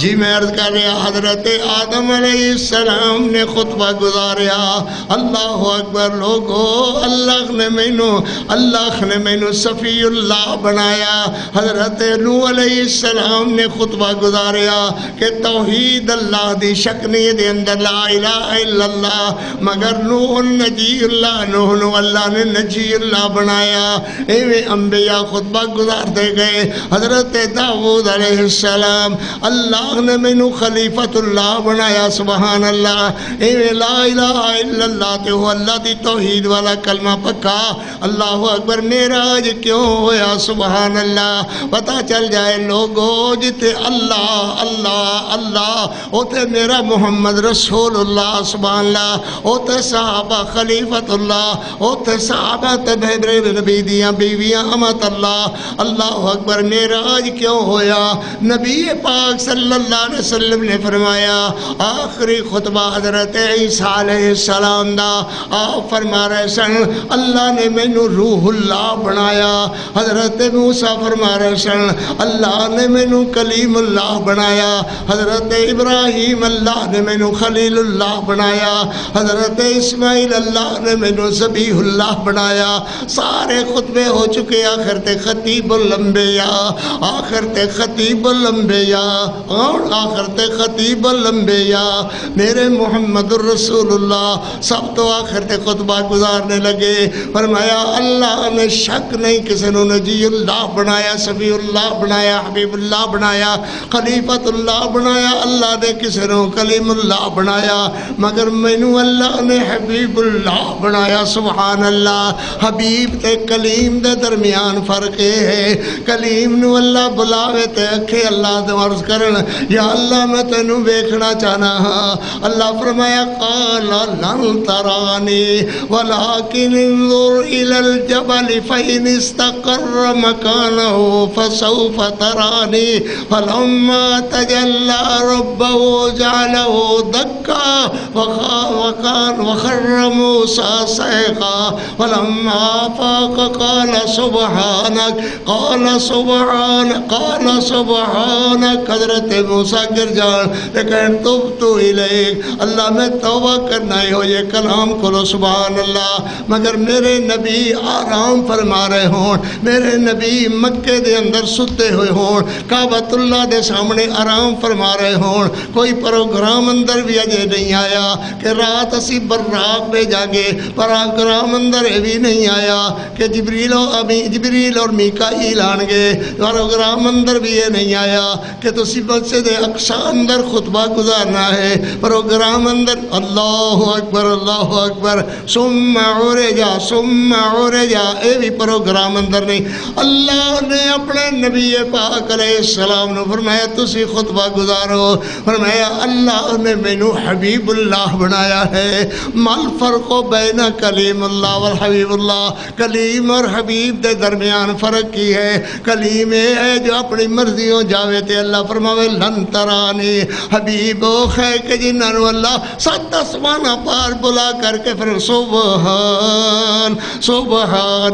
جی میں عرض کر رہا حضرت آدم علیہ السلام نے خطبہ گزاریا، اللہ اکبر لوگو، اللہ نے مینوں صفی اللہ بنایا۔ حضرت نوح علیہ السلام نے خطبہ گزاریا کہ توحید اللہ دی شکنی دے اندر لا الہ الا اللہ، مگر نوح نجی اللہ، نوح نو اللہ نے نجی اللہ بنایا۔ ایویں انبیاء خطبہ گزارتے گئے۔ حضرت داؤد علیہ السلام، اللہ نے مینوں خلیفۃ اللہ بنایا، سبحان اللہ۔ ایویں لا الہ الا اللہ تے وہ اللہ دی توحید والا کلمہ پکا، اللہ اکبر۔ معراج کیوں ہویا، سبحان اللہ۔ پتہ چل جائے لوگو جتے اللہ اللہ اللہ اوتے میرا محمد رسول اللہ، سبحان اللہ۔ اوتے صحابہ خلیفۃ اللہ، اوتے صحابہ تبہر نبی دیاں بیویاں امت اللہ، اللہ اکبر۔ معراج کیوں ہویا؟ نبی پاک صلی اللہ علیہ وسلم نے فرمایا، آخری خطبہ حضرت عیسیٰ علیہ السلام دا، آپ فرما رہے سن اللہ نے مینوں روح اللہ بنایا۔ حضرت موسیٰ فرما رہے سن اللہ نے مینوں کلیم اللہ بنایا۔ حضرت ابراہیم اللہ نے مینوں خلیل اللہ بنایا۔ حضرت اسماعیل اللہ نے مینوں ذبیح اللہ بنایا۔ سارے خطبے ہو چکے، آخر تے خطیب الانبیاء، آخر تے خطیب الانبیاء، اور آخر تے خطیب الانبیاء میرے محمد الرسول اللہ سب تو آخر تے خطبہ گزارنے لگے۔ فرمایا اللہ نے شک نہیں کسی نے نجی اللہ بنایا، صفی اللہ بنایا، حبیب اللہ بنایا، خلیفۃ اللہ بنایا، اللہ نے کسی نے کلیم اللہ بنایا، مگر مینوں اللہ نے حبیب اللہ بنایا، سبحان اللہ۔ حبیب تے کلیم دے درمیان فرق ہے، کلیم نو اللہ بلاوے تے اکھے اللہ دے عرض کرن یا اللہ میں تینوں ویکھنا چاہنا ہاں۔ اللہ فرمایا قال لن ترانی ولكن انظر الى الجبل فإن استقر مكانه فسوف تراني فلما تجلى ربه جعله دكا وخر موسى صعقا فلما أفاق قال سبحانك حضرت موسیٰ گر جان لیکن توبتو الیک، اللہ میں توبہ کرنا ہی ہو یہ کلام کرو، سبحان اللہ۔ مگر میرے نبی آرام فرما رہے ہون، میرے نبی مکے دے اندر ستے ہوئے ہون، کعبۃ اللہ دے سامنے آرام فرما رہے ہون، کوئی پروگرام اندر بھی اجے نہیں آیا کہ رات اسی براق پہ جاگے، پروگرام اندر بھی نہیں آیا کہ جبریل اور میکائیل آنگے، پروگرام اندر بھی یہ نہیں آیا کہ تسی مسجد اقصی اندر خطبہ گزارنا ہے، پروگرام اندر اللہ اکبر ثم عرجا اے بھی پروگرام اندر نہیں۔ اللہ نے اپنے نبی پاک علیہ السلام نے فرمایا تسی خطبہ گزارو، فرمایا اللہ نے مینوں حبیب اللہ بنایا ہے۔ مال فرق بین کلیم اللہ والحبیب اللہ، کلیم اور حبیب دے درمیان فرق کی ہے؟ کلیم ہے جو اپنی مرضیوں جاوے تے اللہ فرماوے لن ترانی، حبیب وہ ہے کہ جنہوں اللہ سات آسمانہ پار بلا کر کے پھر سبحان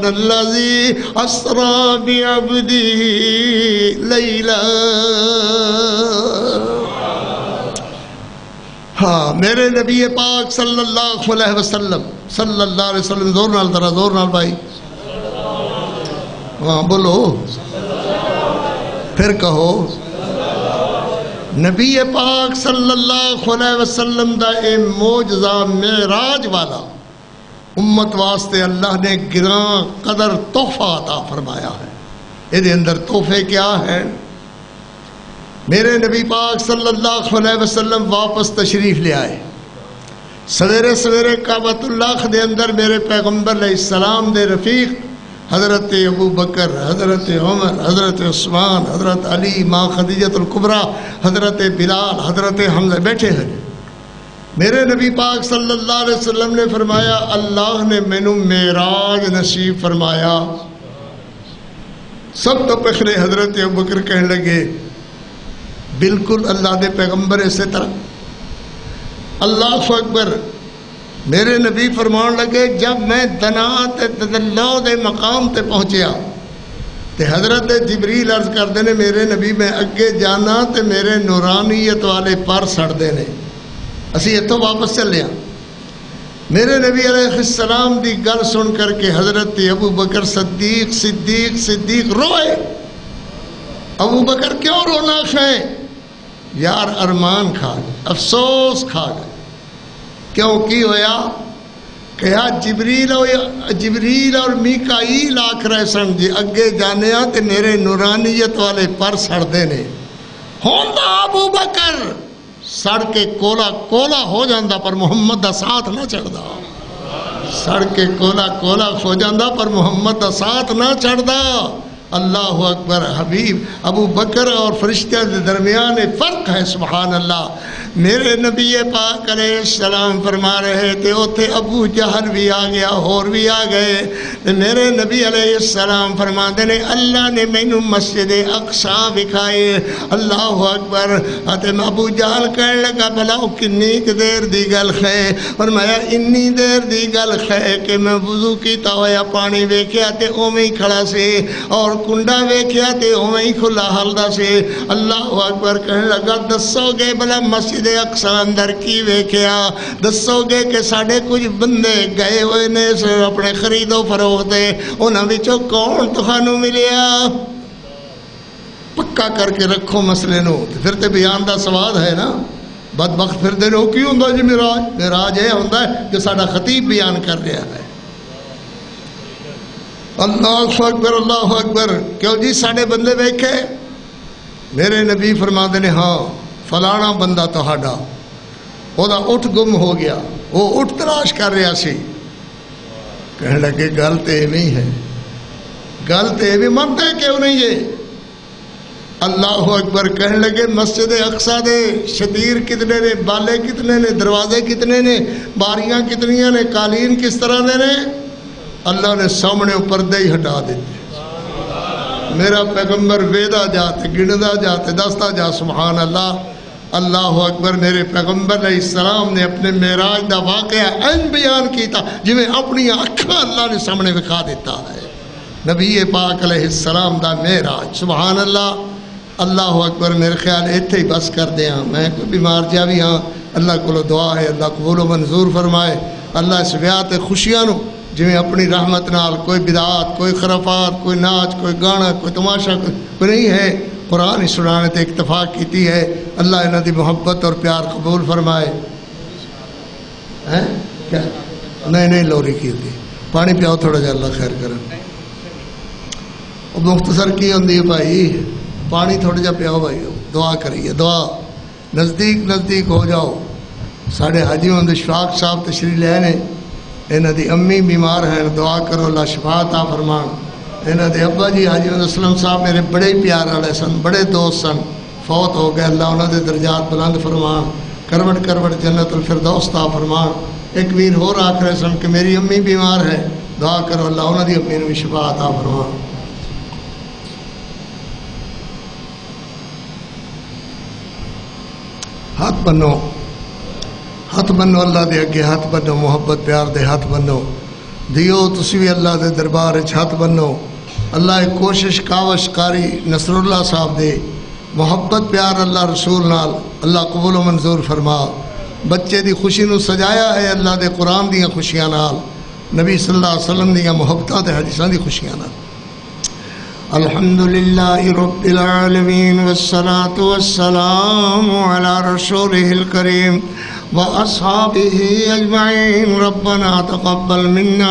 الذی اسری بعبدہ لیلا۔ ہاں میرے نبی پاک صلی اللہ علیہ وسلم، زور نال ذرا زور نال بھائی، ہاں بولو پھر کہو، نبی پاک صلی اللہ علیہ وسلم دا اے معجزہ معراج والا امت واسطے اللہ نے گراں قدر تحفہ عطا فرمایا ہے۔ یہ اندر تحفے کیا ہیں؟ میرے نبی پاک صلی اللہ علیہ وسلم واپس تشریف لے آئے، سویرے سویرے کعبۃ اللہ دے اندر میرے پیغمبر علیہ السلام دے رفیق حضرت ابو بکر، حضرت عمر، حضرت عثمان، حضرت علی، ماں خدیجۃ الکبریٰ، حضرت بلال، حضرت حمزہ بیٹھے ہیں۔ میرے نبی پاک صلی اللہ علیہ وسلم نے فرمایا اللہ نے مینوں معراج نصیب فرمایا۔ سب تو پہلے حضرت ابو بکر کہنے لگے بالکل اللہ دے پیغمبر اسی طرح، اللہ اکبر، میرے نبی فرمان لگے جب میں دنا تے تدلو دے مقام تے پہنچیا تے حضرت جبریل عرض کردے نے میرے نبی میں اگے جانا تے میرے نورانیت والے پر سڑدے نے اسی اتوں واپس چلے ہاں۔ میرے نبی علیہ السلام دی گل سن کر کے حضرت ابو بکر صدیق روئے۔ ابو بکر کیوں رونا ہے؟ یار ارمان کھا گئے، افسوس کھا گئے۔ کیوں کی ہویا کہ جبریل اور میکائیل آکھ رہے سن جی اگے جانے تے میرے نورانیت والے پر سڑدے نے۔ ہوندا ابو بکر سڑ کے کولا ہو جاندہ پر محمد دا ساتھ نہ چڑھدا، سڑ کے کولا ہو جاندہ پر محمد دا ساتھ نہ چڑھدا۔ اللہ اکبر۔ حبیب ابو بکر اور فرشتہ کے درمیان فرق ہے، سبحان اللہ۔ میرے نبی پاک علیہ السلام فرما رہے تھے اوتھے ابو جہل بھی آ گیا، اور بھی آ گئے۔ میرے نبی علیہ السلام فرماتے نے اللہ نے مینوں مسجد اقصی دکھائے۔ اللہ اکبر۔ ابو جہل کہنے لگا بھلا کنی دیر دی گل ہے؟ فرمایا انی دیر دی گل ہے کہ میں وضو کیتا ہویا پانی ویکھیا تے اوویں ہی کھڑا سی، اور کنڈا ویکھیا تے اوویں ہی کھلا ہلدا سی۔ اللہ اکبر۔ کہنے لگا دسو گے بھلا مسجد اقصی اندر کی ویکھیا؟ دسو گے کہ ساڈے کچھ بندے گئے ہوئے نے اپنے خرید و فروخت دے، انہاں وچوں کون تہانوں ملیا؟ پکا کر کے رکھو مسئلے نو، پھر تے بیان دا سواد ہے نا۔ بدبخت پھر دے لو کی ہوندا جی معراج یہ ہوندا ہے کہ ساڈا خطیب بیان کر رہا ہے۔ اللہ اکبر اللہ اکبر۔ کیوں جی ساڈے بندے ویکھے؟ میرے نبی فرماتے نے ہاں فلانا بندہ تہاڈا او دا اٹھ گم ہو گیا، وہ اٹھ تلاش کر رہا سی۔ کہنے لگے گل تے ایویں ہے، گل تے ایویں منتے کیوں نہیں ہے؟ اللہ اکبر۔ کہنے لگے مسجد اقصی دے شتیر کتنے نے، بالے کتنے نے، دروازے کتنے نے، باریاں کتنیاں نے، قالین کس طرح دے نے؟ اللہ نے سامنے پردے ہی ہٹا دیتے۔ میرا پیغمبر ویدا جاتے، گندا جاتے، دستا جا سبحان اللہ۔ اللہ اکبر۔ میرے پیغمبر علیہ السلام نے اپنے معراج دا واقعہ این بیان کیتا جویں اپنی اکھاں اللہ نے سامنے دکھا دیتا ہے۔ نبی پاک علیہ السلام دا معراج سبحان اللہ۔ اللہ اکبر۔ میرے خیال ایتھے ہی بس کر دے ہاں، میں کوئی بیمار جا بھی ہاں، اللہ کو دعا ہے اللہ قبول و منظور فرمائے۔ اللہ اس بیاہ تے خوشیاں نو جویں اپنی رحمت نال کوئی بدعات، کوئی خرافات، کوئی ناچ، کوئی گانا، کوئی تماشا کوئی نہیں ہے، قرآن ہی سنانے تے اتفاق کیتی ہے۔ اللہ انہاں دی محبت اور پیار قبول فرمائے۔ کیا نہیں لوری کی ہوتی پانی پیاؤ تھوڑا جا، اللہ خیر کرے۔ مختصر کی ہوندی ہے بھائی، پانی تھوڑا جا پیاؤ بھائی، دعا کریے، دعا نزدیک ہو جاؤ۔ ساڑھے حاجی محمد اشفاق صاحب تشریف لے نے، انہاں دی امی بیمار ہیں، دعا کرو اللہ شفا عطا فرمان۔ انہاں دے ابا جی حاجی محمد اسلم صاحب میرے بڑے پیار والے سن، بڑے دوست سن، فوت ہو گئے، اللہ انہاں دے درجات بلند فرمان، کروڑ جنت الفردوس عطا فرمان۔ ایک ویر ہور آکھ رہے سن کہ میری امی بیمار ہے، دعا کرو اللہ انہاں دی امی نوں شفا عطا فرمان۔ ہاتھ بنو اللہ دے اگے، ہاتھ بنو محبت پیار دے ہاتھ بنو دیو، تسی بھی اللہ دے دربار ہاتھ بنو۔ اللہ ایک کوشش کاوش کاری نصر اللہ صاحب دے محبت پیار اللہ رسول نال اللہ قبول و منظور فرما۔ بچے دی خوشی نو سجایا ہے اللہ دے قرآن دیاں خوشیاں نال، نبی صلی اللہ علیہ وسلم دیاں محبتاں تے حدیثاں دی خوشیاں نال۔ الحمدللہ رب العالمین والصلاة والسلام علی رسولہ الکریم وأصحابه أجمعين. ربنا تقبل منا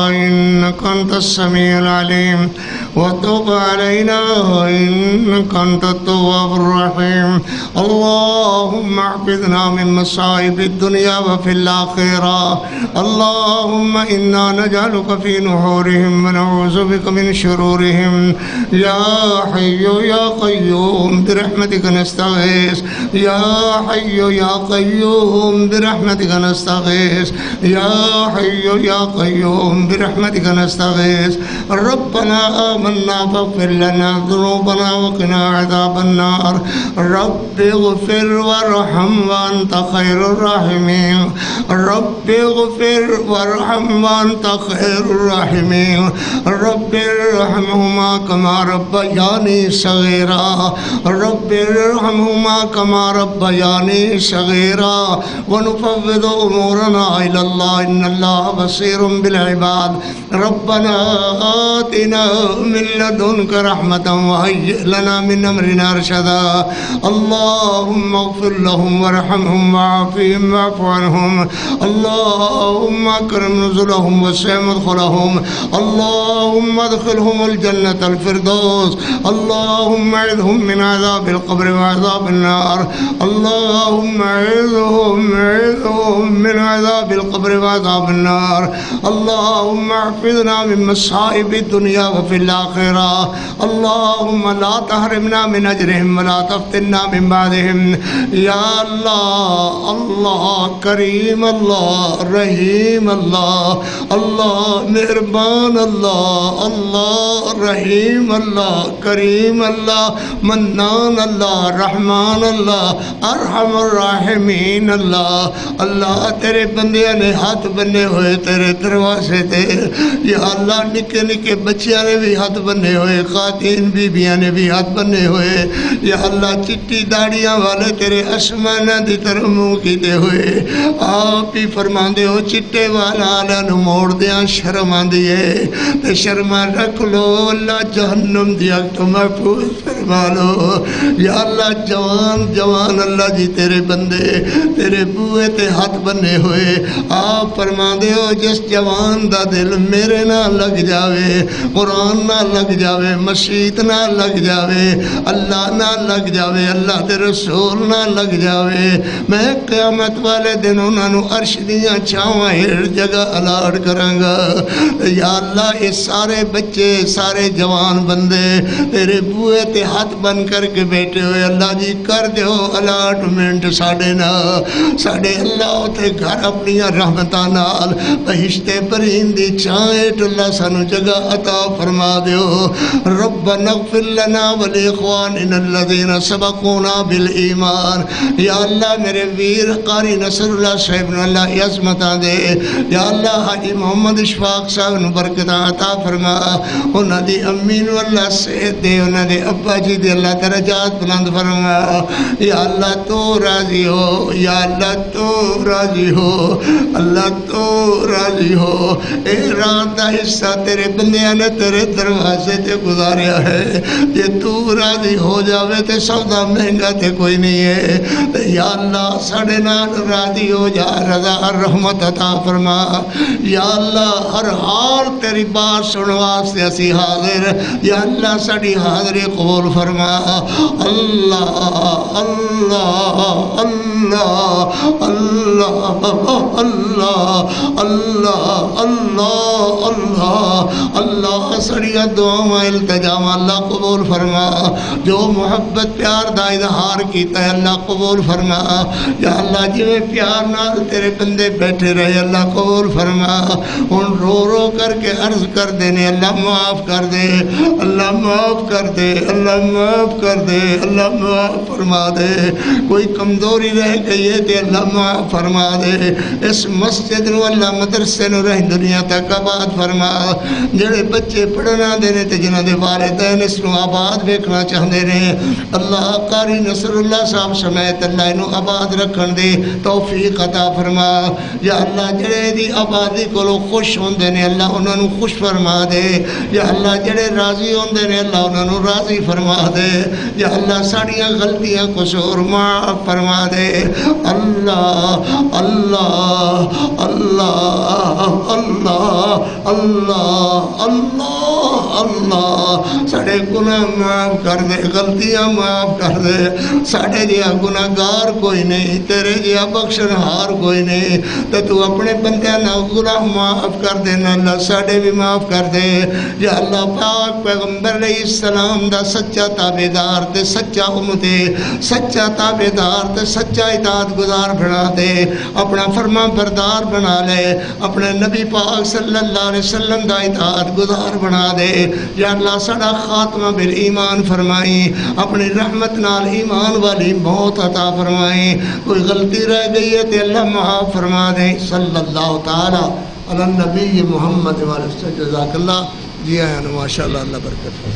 إنك أنت السميع العليم وتب علينا إنك أنت التواب الرحيم. اللهم احفظنا من مصائب الدنيا وفي الآخرة. اللهم إنا نجعلك في نحورهم ونعوذ بك من شرورهم. يا حي يا قيوم برحمتك نستغيث. يا حي يا قيوم قيوم برحمتك نستغيث يا حي يا قيوم برحمتك نستغيث ربنا آمنا فاغفر لنا ذنوبنا وقنا عذاب النار رب اغفر وارحم وأنت خير الراحمين رب اغفر وارحم وأنت خير الراحمين رب ارحمهما كما ربياني صغيرا رب ارحمهما كما ربياني صغيرا ونفوض أمورنا إلى الله إن الله بصير بالعباد ربنا آتنا من لدنك رحمة وهيئ لنا من أمرنا رشدا اللهم اغفر لهم وارحمهم وعافهم واعف عنهم اللهم أكرم نزلهم وسع مدخلهم اللهم ادخلهم الجنة الفردوس اللهم اعذهم من عذاب القبر وعذاب النار اللهم اعذهم من عذاب القبر وعذاب النار اللهم احفظنا من مصائب الدنيا وفي الآخرة اللهم لا تحرمنا من أجرهم ولا تفتنا من بعدهم يا الله الله کریم اللہ رحیم اللہ اللہ مہربان اللہ اللہ رحیم اللہ کریم اللہ منان اللہ رحمان اللہ ارحم الراحمین اللہ اللہ تیرے بندیاں نے ہاتھ بنے ہوئے تیرے دروازے تے یا اللہ نکے نکے بچیاں نے بھی ہاتھ بنے ہوئے خواتین بیبیاں نے بھی ہاتھ بنے ہوئے یا اللہ چٹی داڑیاں والے تیرے اسمانہ دی طرف منہ کیتے ہوئے آپ ہی فرما دے ہو چٹے والا آلہ موڑ دیاں شرم آندی ہے تے شرمہ رکھ لو اللہ جہنم دیا تو محفوظ فرما لو یا اللہ جوان جوان اللہ جی تیرے بندے تیرے بوئے تے ہاتھ بنے ہوئے آپ فرما دے ہو جس جوان دا دل میرے نہ لگ جاوے قرآن نہ لگ جاوے مسجد نہ لگ جاوے اللہ نہ لگ جاوے اللہ تے رسول نہ لگ جاوے میں قیامت والے دن انہوں عرش دیاں چھاواں ہر جگہ الاٹ کرانگا یا اللہ یہ سارے بچے سارے جوان بندے تیرے بوئے تے ہاتھ بن کر کے بیٹھے ہوئے اللہ جی کر دیو الاٹمنٹ ساڑے نا ساڑے اللہ تے گھر اپنی رحمتہ نال بہشتے پرہندی چھائٹ اللہ سانو جگہ عطا فرما دیو ربنا اغفر لنا ولیخواننا الذین سبقونا بالایمان یا اللہ میرے ویر قاری نصر اللہ صاحب نے اللہ عظمتاں دے یا اللہ حاجی محمد اشفاق صاحب نے برکتاں عطا فرما انہاں دی امی نو اللہ صحت دے انہاں دے ابا جی دے اللہ درجات بلند فرما یا اللہ تو راضی ہو یا اللہ تو راضی ہو اللہ تو راضی ہو اے رات دا حصہ تیرے بندیاں نے تیرے دروازے تے گزاریا ہے یہ تو راضی ہو جاوے تے سودا مہنگا تے کوئی نہیں ہے یا اللہ ساڑے نال راضی ہو جا رضا رحمت عطا فرما یا اللہ ہر حال تیری بات سنواس تے اسی حاضر یا اللہ ساڑی حاضری قبول فرما اللہ اللہ اللہ اللہ اللہ اللہ اللہ اللہ اللہ سڑیا دعا التجام اللہ قبول فرما جو محبت پیار دا اظہار کیتا ہے اللہ قبول فرما یا اللہ جی میں پیار نال تیرے بندے بیٹھے رہے اللہ قبول فرما ان رو رو کر کے عرض کر دینے اللہ معاف کر دے اللہ معاف کر دے اللہ معاف کر دے اللہ معاف فرما دے کوئی کمزوری رہ گئی ہے تے اللہ معاف فرما دے اس مسجد نو اللہ مدرسے نو رہ دنیا تک آباد فرما جڑے بچے پڑھنا دینے تے جنہ دے والدین اس نو آباد دیکھنا چاہتے ہیں اللہ قاری نصر اللہ صاحب سمیت اللہ انو آباد رکھن دے توفیق عطا فرما یا اللہ جڑے دی آبادی کو لو خوش ہوندے نے اللہ انہوں نے خوش فرما دے یا اللہ جڑے راضی ہوندے نے اللہ انہوں نے راضی فرما دے یا اللہ ساڑیاں غلطیاں قصور معاف فرما دے اللہ اللہ اللہ اللہ اللہ اللہ اللہ ساڑے گناہ معاف کر دے غلطیاں معاف کر دے ساڑے جیا گناہگار کوئی نہیں تیرے جیا بخشن ہار کوئی نہیں تو اپنے بندے نہ گناہ معاف کر دے نا اللہ ساڑے بھی معاف کر دے یا اللہ پاک پیغمبر علیہ السلام دا سچا تابعدار تے سچا امتی سچا تابعدار تے سچا اطاعت گزار گزار بنا دے، اپنا فرما بردار بنا لے، اپنے نبی پاک صلی اللہ علیہ وسلم دا اطاعت گزار بنا دے۔ یا اللہ ساڈا خاتمہ بالایمان فرمائی، اپنی رحمت نال ایمان والی موت عطا فرمائی۔ کوئی غلطی رہ گئی ہے تے اللہ معاف فرما دے۔ صلی اللہ تعالی علی النبی محمد وعلیہ وسلم۔ جزاک اللہ جی آیا ماشاء اللہ، اللہ برکت۔